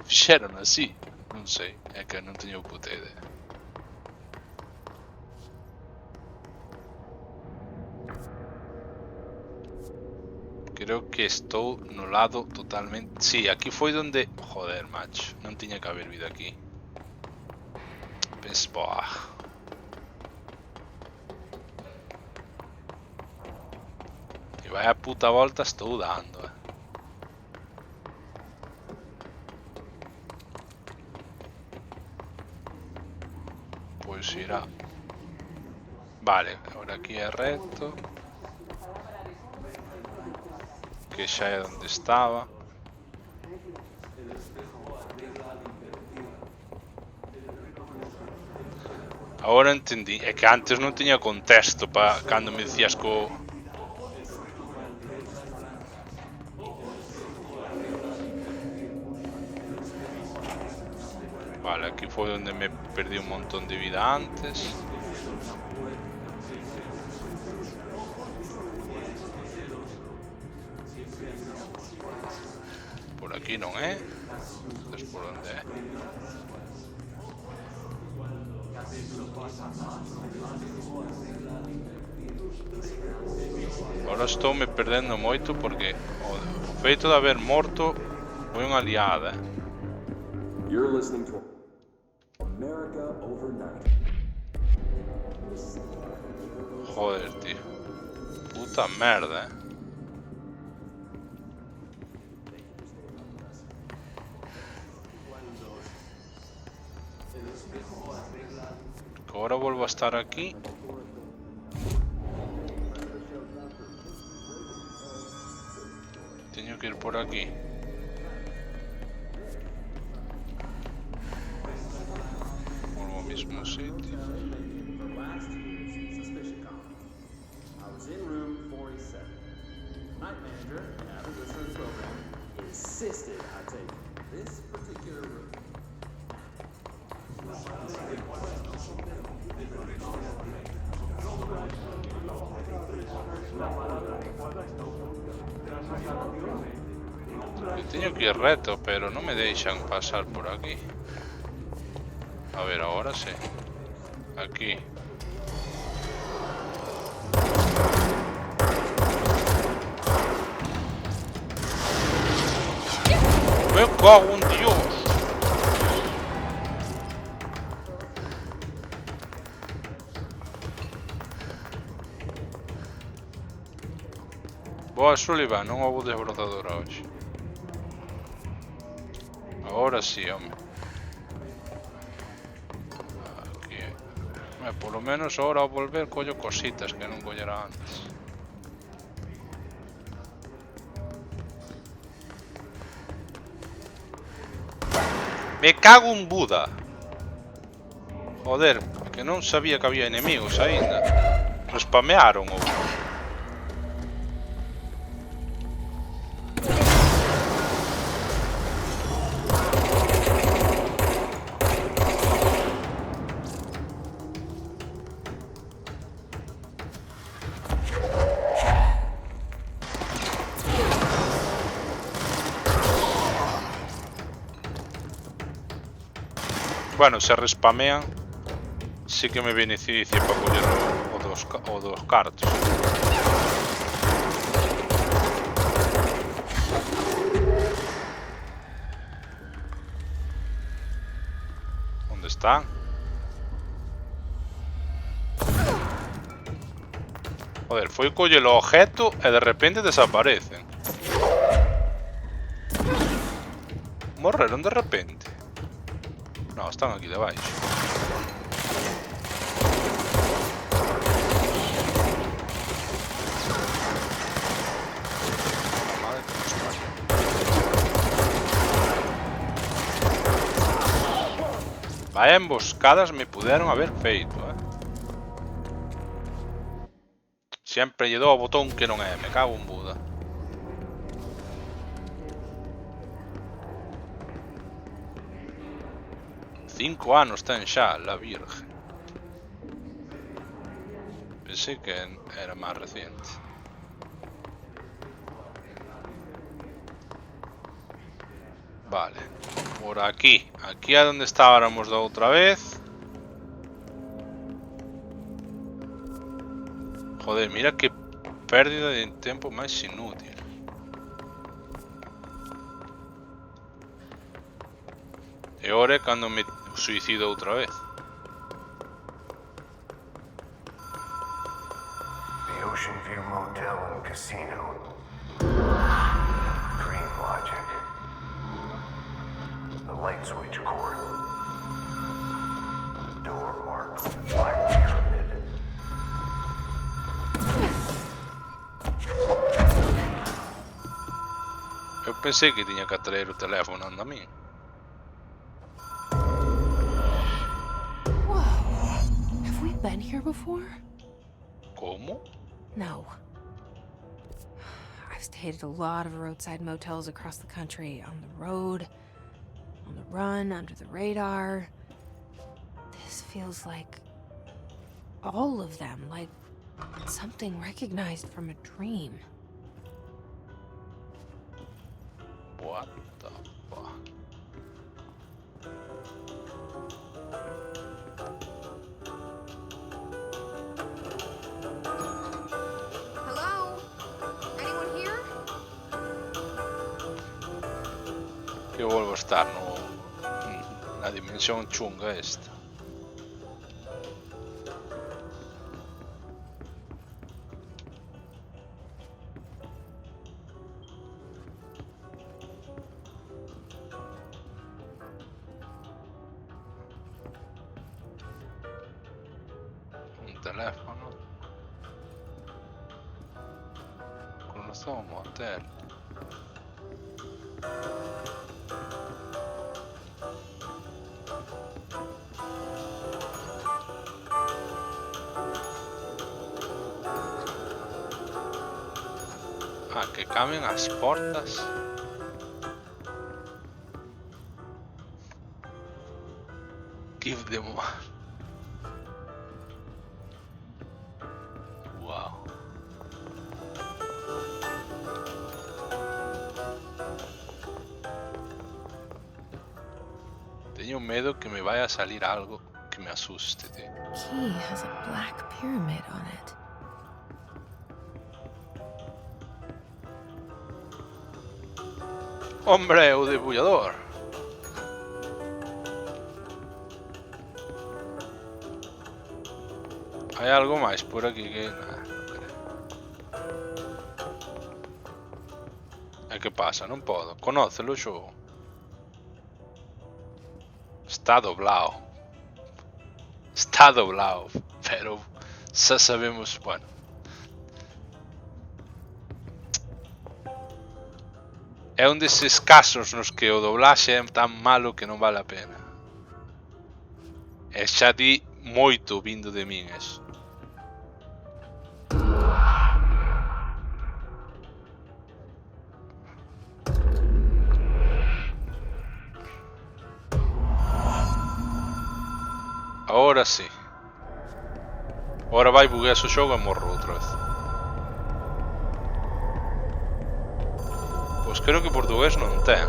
fixeron así, non sei, é que non teño puta idea. Que Creo que estou no lado totalmente... Sí, aquí foi donde... Joder, macho. Non tiña que haber vido aquí. Pues, boah. E vaya puta volta estou dando, Pois irá. Vale, ahora aquí é recto. Que xa é onde estaba. Agora entendí. É que antes non tiña contexto para cando me dicías co... Vale, aquí foi onde me perdí un montón de vida antes. Por aquí non é. Entonces por onde é? Ahora estou me perdendo moito porque o feito de haber morto foi unha liada, You're listening to America Overnight. Joder, tío. Puta merda, Ahora vuelvo a estar aquí. Tengo que ir por aquí. Vuelvo al mismo sitio. Yo tengo que ir reto, pero no me dejan pasar por aquí. A ver, ahora sí. Aquí. ¡Me cago en Dios! Boa, Sullivan, non houve desbrozadora hoxe. Agora sí, home. Aquí. Por lo menos ahora ao volver collo cositas que non collera antes. Me cago en Buda. Joder, que non sabía que había enemigos aínda. Respamearon ou... Bueno, se respamean, sí que me beneficia para coller o dos cartos. ¿Dónde están? Joder, foi coller o objeto e de repente desaparecen. Morreron de repente. No, están aquí debaixo. Vaya emboscadas me puderon haber feito, Sempre lle dou ao botón que non é, me cago en Buda. Cinco anos ten xa, la virgen. Pensei que era máis reciente. Vale, por aquí. Aquí é onde estábamos da outra vez. Joder, mira que pérdida de tempo máis inútil. ahora é cando me suicido outra vez. The Ocean View Motel and Casino. Dream Logic. The light switch cord. Door marked with Black Pyramid. Eu pensei que tiña que traer o teléfono anda a min. Whoa. Have we been here before? Como? No. I've stayed at a lot of roadside motels across the country, on the road, on the run, under the radar. This feels like all of them, like something recognized from a dream. What the fuck? Hello? Anyone here? Que volvo a estar na dimensión chunga esta. Un telefono. Conosco un motel. Ah, que cambian as portas. Give them one. Wow. Tengo miedo que me vaya a salir algo que me asuste, tío. Key has a black pyramid on it. Hombre, o debullador. Hai algo máis por aquí que... Nah, non creo. E que pasa? Non podo. Conócelo o xogo. Está doblado. Está doblado. Pero xa sabemos, bueno. É un deses casos nos que o doblaxe é tan malo que non vale a pena. E xa di moito vindo de min eso. Ahora sí. Ahora vai buguear o xogo e morro outra vez. Pois creo que portugués non ten.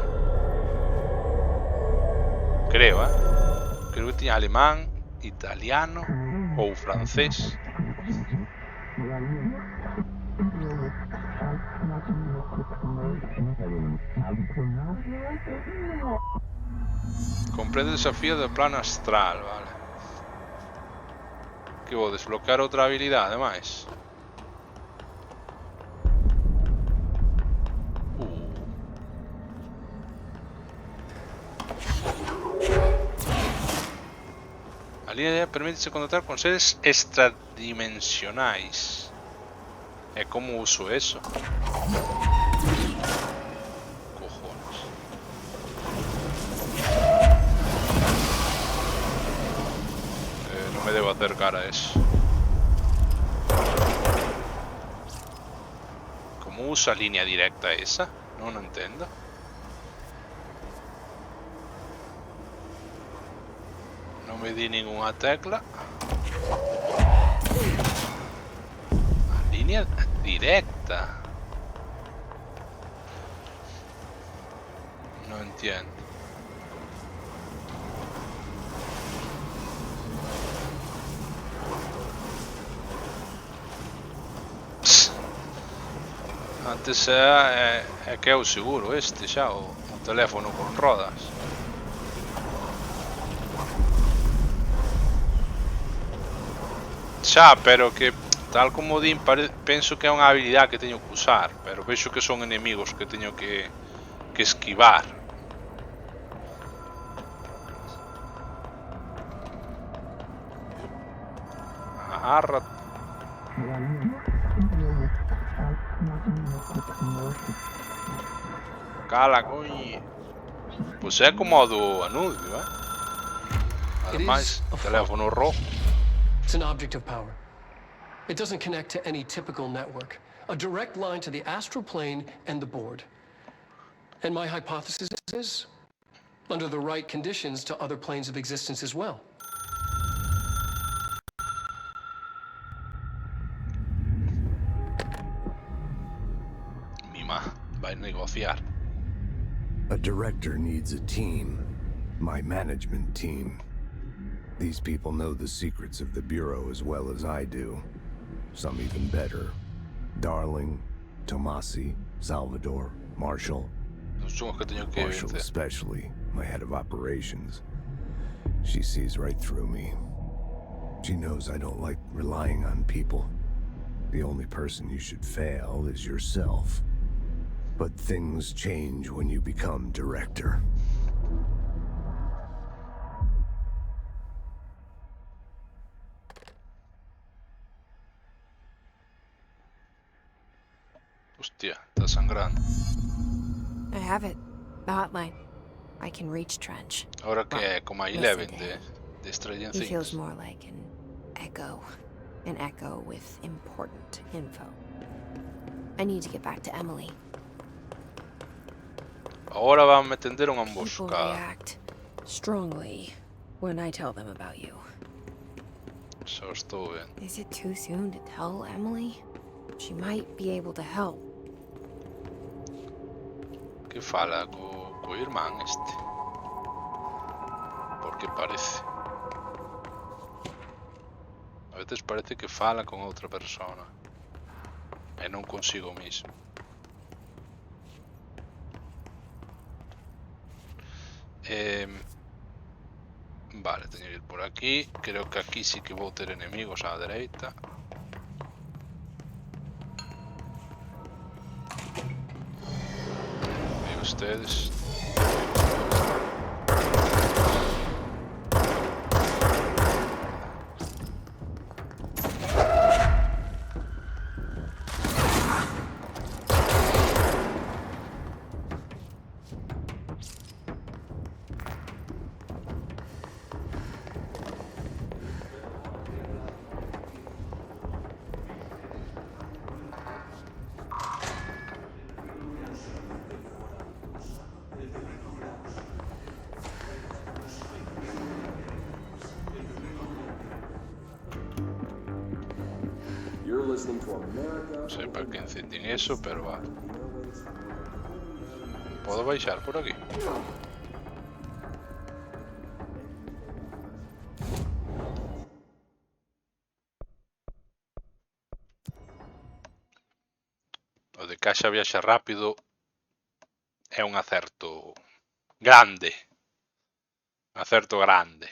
Creo, creo que tiña alemán, italiano ou francés. Comprende o desafío do plano astral, vale. Que vou desbloquear outra habilidade máis. A línea permite contactar con seres extradimensionais. E como uso eso? Cojones. No me debo acercar a eso. ¿Cómo uso a línea directa esa? No entiendo. No me di ninguna tecla. A línea directa. No entiendo. Antes é que é o seguro este xa, o teléfono con rodas. xa, pero que tal como din, penso que é unha habilidade que teño que usar, pero vexo que son enemigos que teño que esquivar. Agárrate. Cala, coño. Pois é como o do anuncio, Ademais, teléfono rojo. It's an object of power. It doesn't connect to any typical network. A direct line to the astral plane and the board. And my hypothesis is, under the right conditions, to other planes of existence as well. Mima, vai negociar. A director needs a team. My management team. These people know the secrets of the Bureau as well as I do. Some even better. Darling, Tomasi, Salvador, Marshall. Marshall especially, my head of operations. She sees right through me. She knows I don't like relying on people. The only person you should fail is yourself. But things change when you become director. Hostia, está sangrando. I have it. The hotline. I can reach Trench. Ahora que é como a Eleven de Stranger He feels Things. more like an echo. An echo with important info. I need to get back to Emily. Ahora van a tender unha People emboscada. react strongly when I tell them about you. Só estou vendo. Is it too soon to tell Emily? She might be able to help. Que fala co irmán este. Porque parece. A veces parece que fala con outra persona. E non consigo mismo. Vale, teño que ir por aquí. Creo que aquí sí que vou ter enemigos á dereita. E ustedes. You're listening to America. Non sei para que encendín eso, pero vale. Podo baixar por aquí? O de caixa viaxa rápido é un acerto grande. Un acerto grande.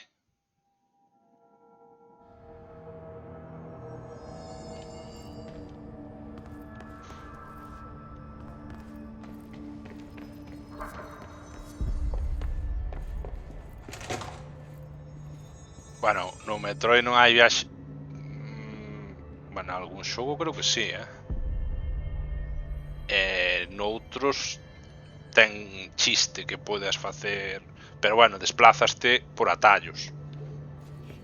Bueno, no Metroid non hai viaxe. Bueno, algún xogo creo que sí, noutros ten chiste que podes facer, pero bueno, desplázaste por atallos.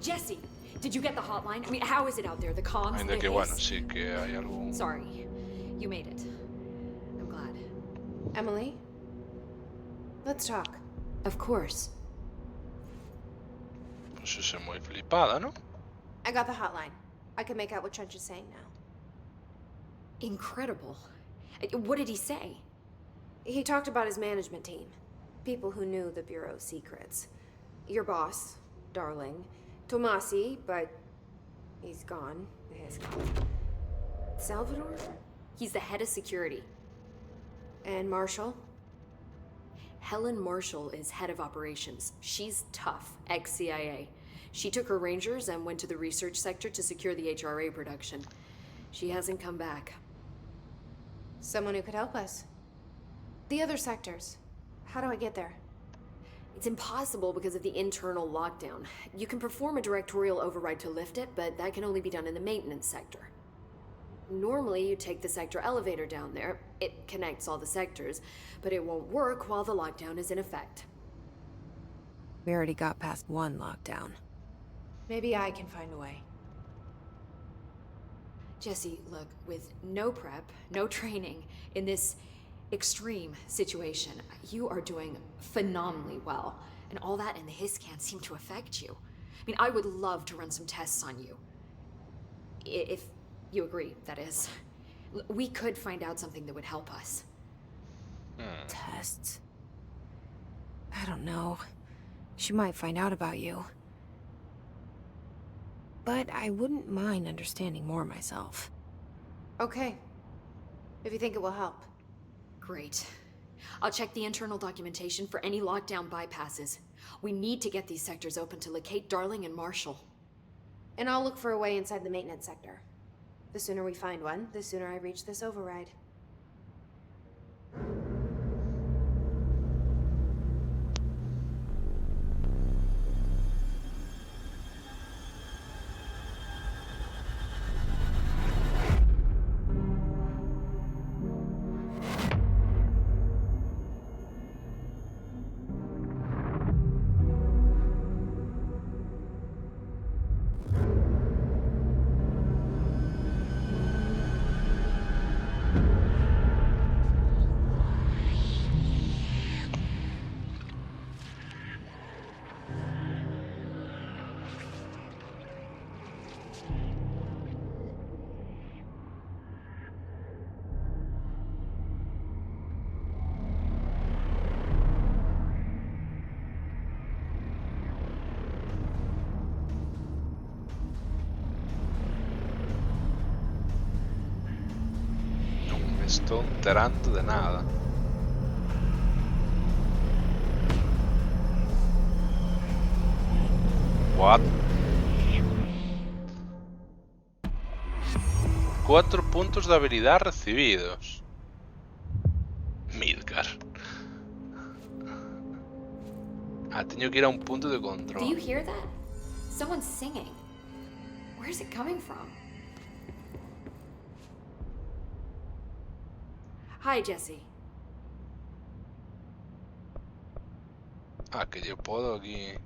Jesse, did you get the hotline? I mean, how is it out there? The comms? Ainda the que haze? bueno, sí que hai algún. Sorry, you made it. I'm glad. Emily? Let's talk. Of course. Pois iso é moi flipada, non? I got the hotline. I can make out what Trench is saying now. Incredible. What did he say? He talked about his management team. People who knew the Bureau's secrets. Your boss, Darling. Tomasi, but he's gone. He's gone. Salvador? He's the head of security. And Marshall? Helen Marshall is head of operations. She's tough, ex-CIA. She took her rangers and went to the research sector to secure the HRA production. She hasn't come back. Someone who could help us. The other sectors. How do I get there? It's impossible because of the internal lockdown. You can perform a directorial override to lift it, but that can only be done in the maintenance sector. Normally, you take the sector elevator down there. It connects all the sectors, but it won't work while the lockdown is in effect. We already got past one lockdown. Maybe I can find a way. Jesse, look, with no prep, no training, in this extreme situation, you are doing phenomenally well. And all that and the hiss can't seem to affect you. I mean, I would love to run some tests on you. If you agree, that is. We could find out something that would help us. Tests? I don't know. She might find out about you. But I wouldn't mind understanding more myself. Okay. If you think it will help. Great. I'll check the internal documentation for any lockdown bypasses. We need to get these sectors open to locate Darling and Marshall. And I'll look for a way inside the maintenance sector. The sooner we find one, the sooner I reach this override. Estoy enterando de nada. What? 4 puntos de habilidad recibidos. Midgar. Tengo que ir a un punto de control. Do you hear that? Someone's singing. Where's it coming from? Hi, Jesse. Que yo puedo aquí.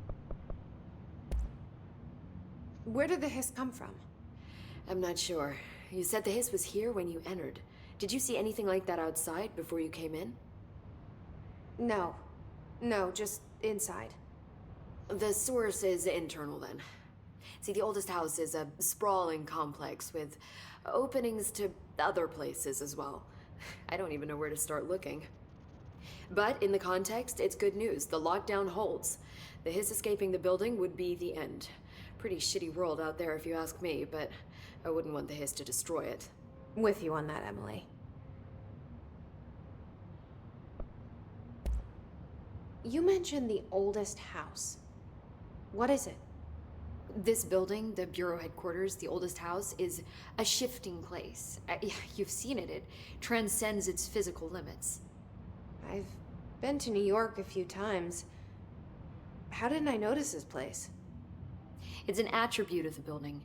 Where did the hiss come from? I'm not sure. You said the hiss was here when you entered. Did you see anything like that outside before you came in? No. No, just inside. The source is internal then. See, the oldest house is a sprawling complex with openings to other places as well. I don't even know where to start looking. But in the context, it's good news. The lockdown holds. The hiss escaping the building would be the end. Pretty shitty world out there if you ask me, but I wouldn't want the hiss to destroy it. With you on that, Emily. You mentioned the oldest house. What is it? This building, the Bureau headquarters, the oldest house, is a shifting place. You've seen it. It transcends its physical limits. I've been to New York a few times. How didn't I notice this place? It's an attribute of the building.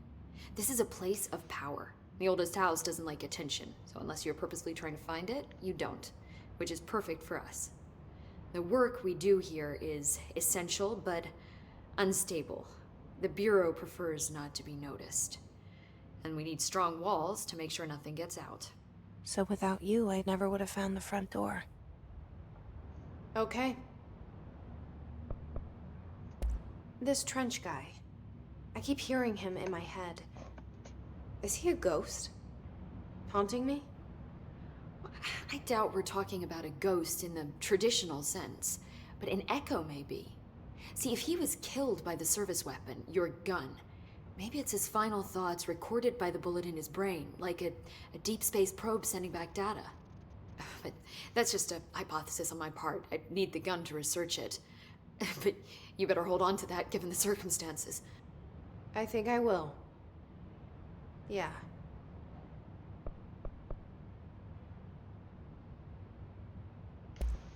This is a place of power. The oldest house doesn't like attention, so unless you're purposely trying to find it, you don't, which is perfect for us. The work we do here is essential, but unstable. The Bureau prefers not to be noticed. And we need strong walls to make sure nothing gets out. So without you, I never would have found the front door. Okay. This Trench guy. I keep hearing him in my head. Is he a ghost? Haunting me? I doubt we're talking about a ghost in the traditional sense, but an echo maybe. See, if he was killed by the service weapon, your gun, maybe it's his final thoughts recorded by the bullet in his brain, like a deep space probe sending back data. But that's just a hypothesis on my part. I'd need the gun to research it. But you better hold on to that given the circumstances. I think I will. Yeah.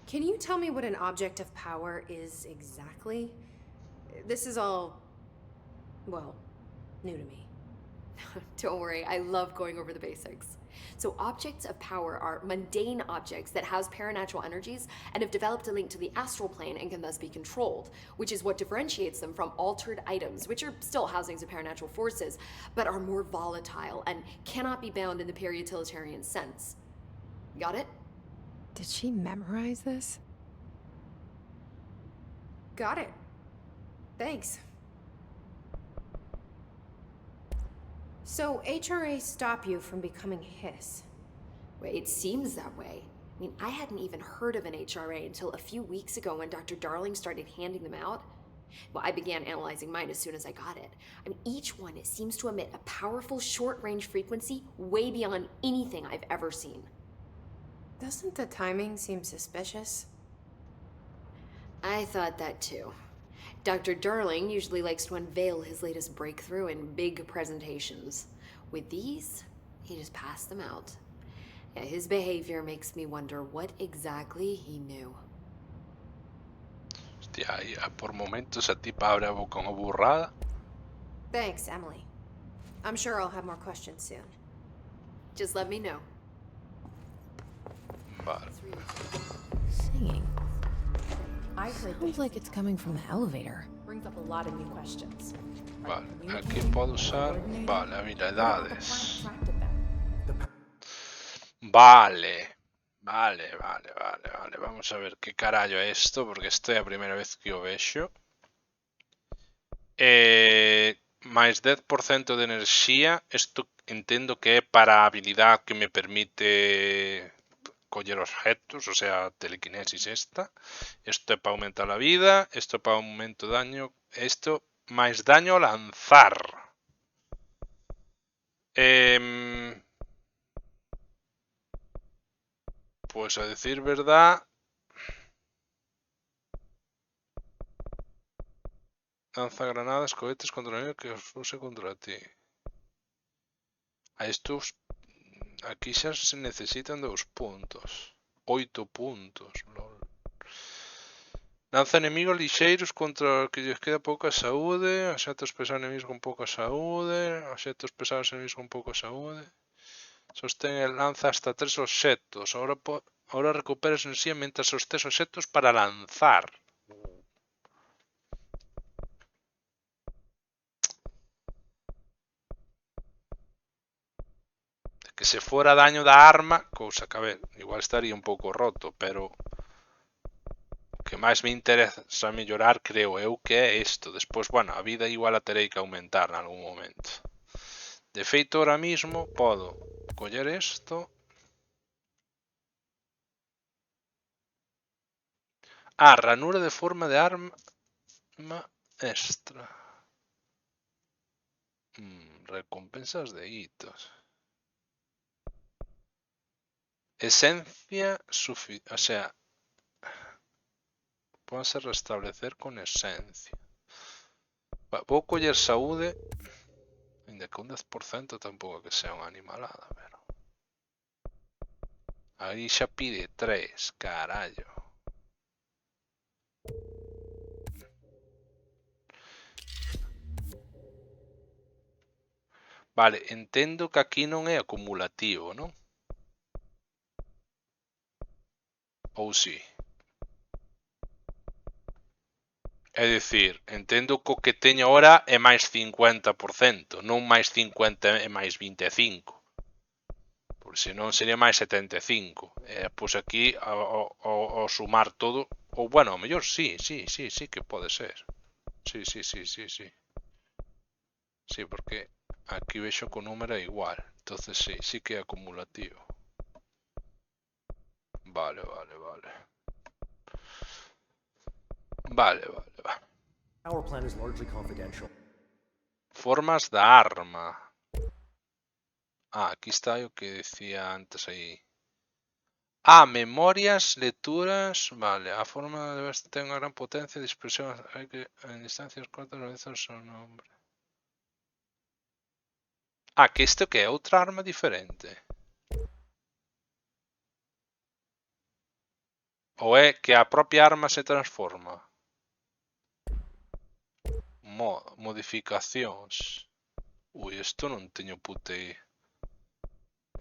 Can you tell me what an object of power is exactly? This is all, well, new to me. Don't worry, I love going over the basics. So, objects of power are mundane objects that house paranatural energies and have developed a link to the astral plane and can thus be controlled, which is what differentiates them from altered items, which are still housings of paranatural forces, but are more volatile and cannot be bound in the pure utilitarian sense. Got it? Did she memorize this? Got it. Thanks. So, HRA stop you from becoming Hiss? Well, it seems that way. I mean, I hadn't even heard of an HRA until a few weeks ago when Dr. Darling started handing them out. Well, I began analyzing mine as soon as I got it. I mean, each one seems to emit a powerful short-range frequency way beyond anything I've ever seen. Doesn't the timing seem suspicious? I thought that too. Dr. Darling usually likes to unveil his latest breakthrough in big presentations. With these, he just passed them out. Yeah, his behavior makes me wonder what exactly he knew. Hostia, y por momentos a tipa abre a boca una burrada. Thanks, Emily. I'm sure I'll have more questions soon. Just let me know. Vale. Singing. I heard Sounds like it's coming from the elevator. brings up a lot of new questions. Vale, aquí puedo usar. Vale, habilidades. Vale. Vamos a ver qué carallo é isto, porque esta é a primeira vez que o vexo. Máis 10% de enerxía. Isto entendo que é para a habilidade que me permite coller objetos, o sea, telequinesis esta. Esto é para aumentar a vida, esto é para aumento de daño, esto máis daño ao lanzar. Pues a decir verdad, lanza granadas, cohetes contra el que os use contra ti. A estos aquí xa se necesitan 2 puntos. 8 puntos, lol. Lanza enemigos lixeiros contra os que lles queda pouca saúde. Obxectos pesados enemigos con pouca saúde. Obxectos pesados enemigos con pouca saúde. Sostén e lanza hasta 3 obxectos. Ahora recuperas enerxía mentre sostés obxectos para lanzar. Que se fora daño da arma, cousa que a ver, igual estaría un pouco roto, pero o que máis me interesa mellorar creo eu que é isto. Despois, bueno, a vida igual a terei que aumentar en algún momento. De feito, ahora mismo podo coller isto. Ranura de forma de arma extra. Recompensas de hitos. Esencia o sea, pódense restablecer con esencia. Vou coller saúde, ainda que un 10% tampouco que sea unha animalada, pero aí xa pide 3, carallo. Vale, entendo que aquí non é acumulativo, non? Ou si? É dicir, entendo que o que teño ahora é máis 50%, non máis 50 e máis 25. Por senón sería máis 75. Pois aquí, ao sumar todo, ou bueno, ao mellor sí que pode ser. Sí. Sí, porque aquí vexo que o número é igual. Entonces sí que é acumulativo. Vale. Our plan is largely confidential. Formas da arma. Aquí está o que decía antes aí. Memorias, lecturas. Vale, a forma de ten unha gran potencia, dispersión, hai que en distancias cortas realizar o seu nombre. Ah, que isto que é outra arma diferente. Ou é que a propia arma se transforma? Modificacións. Ui, isto non teño puta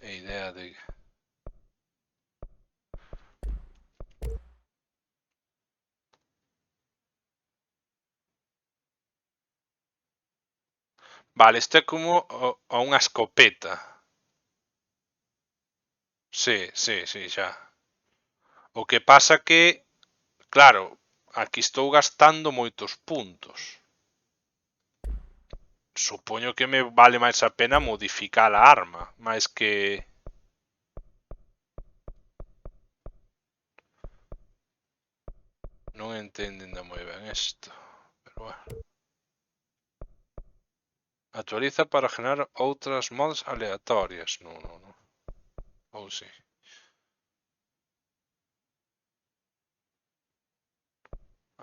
idea de... Vale, isto é como a unha escopeta. Sí, xa. O que pasa que, claro, aquí estou gastando moitos puntos. Supoño que me vale máis a pena modificar a arma, máis que... Non entendendo moi ben isto, pero bueno. Actualiza para generar outras mods aleatorias. Non. Ou si.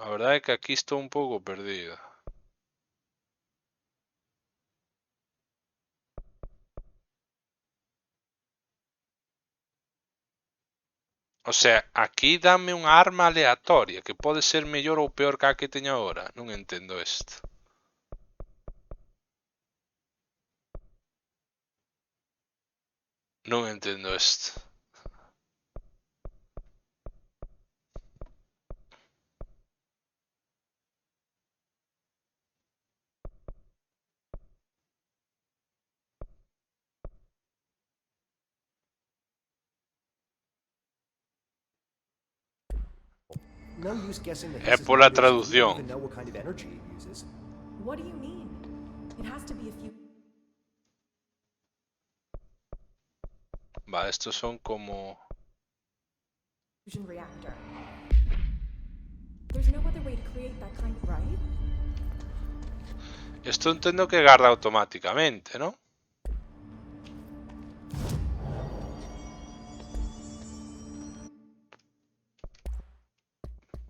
A verdade é que aquí estou un pouco perdido. O sea, aquí dame unha arma aleatoria que pode ser mellor ou peor que a que teño agora. Non entendo isto. Non entendo isto. No use guessing that É this is pola Monday, so we don't traducción. even know what kind of energy it uses. What do you mean? It has to be a few. Vale, estos son como... Fusion reactor. There's no other way to create that kind, right? Esto entendo que guarda automáticamente, ¿no?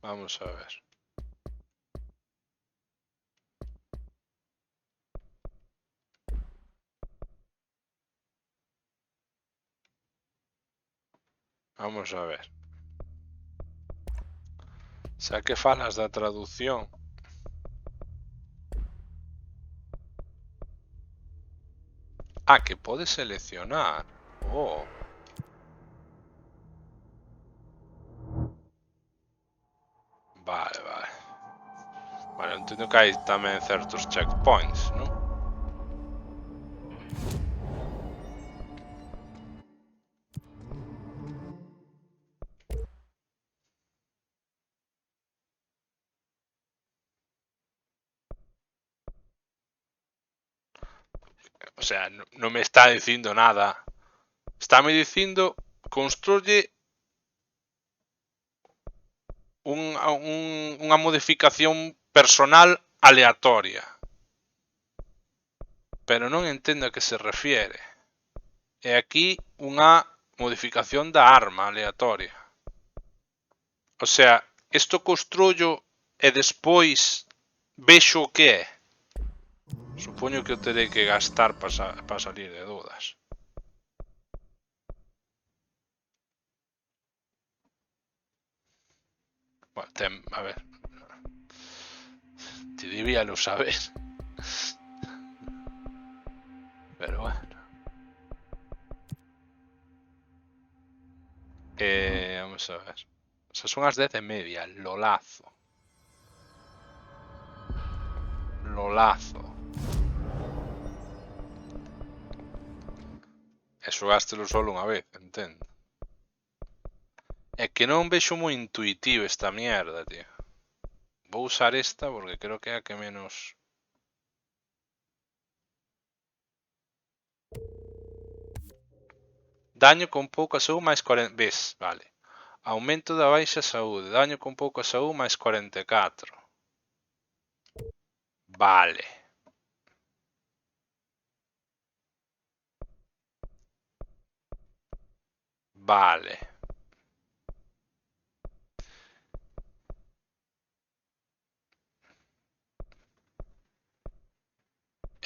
Vamos a ver. Vamos a ver. Xa que falas da traducción. Ah, que podes seleccionar. Oh. Vale. Vale, entendo que hai tamén certos checkpoints, non? O sea, non me está dicindo nada. Estáme dicindo construye unha modificación personal aleatoria. Pero non entendo a que se refiere. E aquí unha modificación da arma aleatoria. O sea, isto construyo e despois vexo o que é. Supoño que o terei que gastar para salir de dudas. Bueno, a ver. Te debíalo saber. Pero bueno. Vamos a ver. O sea, son as 10:30. Lolazo. E xogástelo solo unha vez, entendo. É que non vexo moi intuitivo esta mierda, tío. Vou usar esta porque creo que é a que menos... Daño con pouca saúde máis 40... Ves, vale. Aumento da baixa saúde. Daño con pouca saúde máis 44. Vale.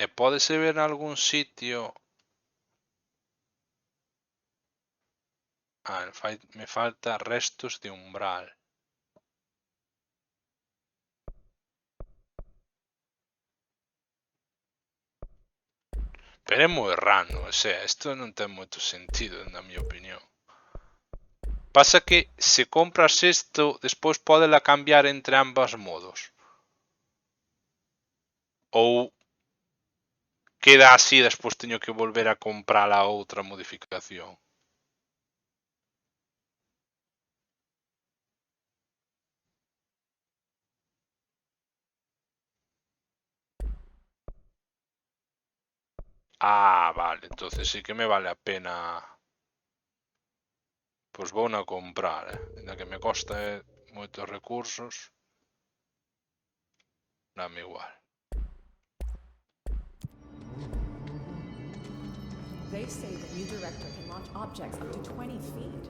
E pódese ver en algún sitio me falta restos de umbral. Pero é moi random, o sea, isto non ten moito sentido, na miña opinión. Pasa que se compras isto, despois podela cambiar entre ambas modos. Ou queda así, despois teño que volver a comprar a outra modificación. Ah, vale, entonces sí que me vale a pena. Pois vou na comprar, ainda que me costa moitos recursos. Dame igual. They say the new director can launch objects up to 20 feet.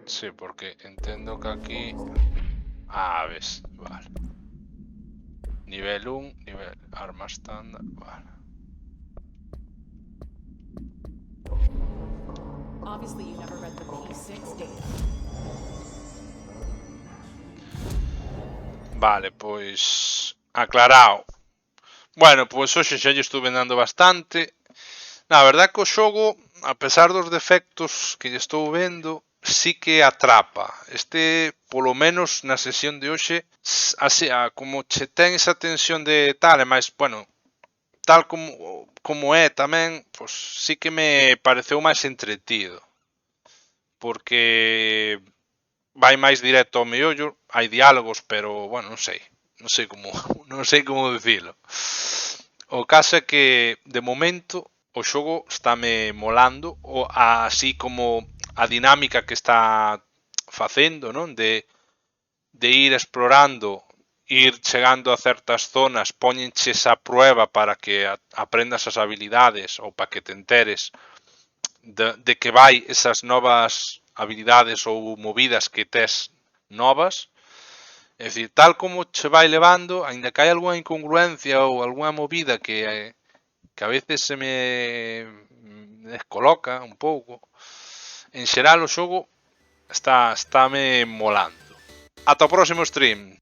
Sí, porque entendo que aquí... Ah, ves, vale. Nivel 1, nivel arma estándar, vale. Obviously, you never read the P6 data. Vale, pois... aclarado. Bueno, pois hoxe xa lle estuve dando bastante. Na verdad que o xogo, a pesar dos defectos que lle estou vendo, sí que atrapa. Este, polo menos na sesión de hoxe, así, como che ten esa tensión de tal, e máis, bueno, tal como é tamén, pois sí que me pareceu máis entretido. Porque vai máis directo ao meollo, hai diálogos, pero, bueno, non sei como dicilo. O caso é que, de momento, o xogo estáme molando, así como a dinámica que está facendo, non? De ir explorando, ir chegando a certas zonas, póñenches a prueba para que aprendas as habilidades ou para que te enteres de que vai esas novas habilidades ou movidas que tes novas. É dicir, tal como che vai levando, aínda que hai algunha incongruencia ou algunha movida que a veces se me descoloca un pouco, en xeral o xogo estáme molando. Ata o próximo stream.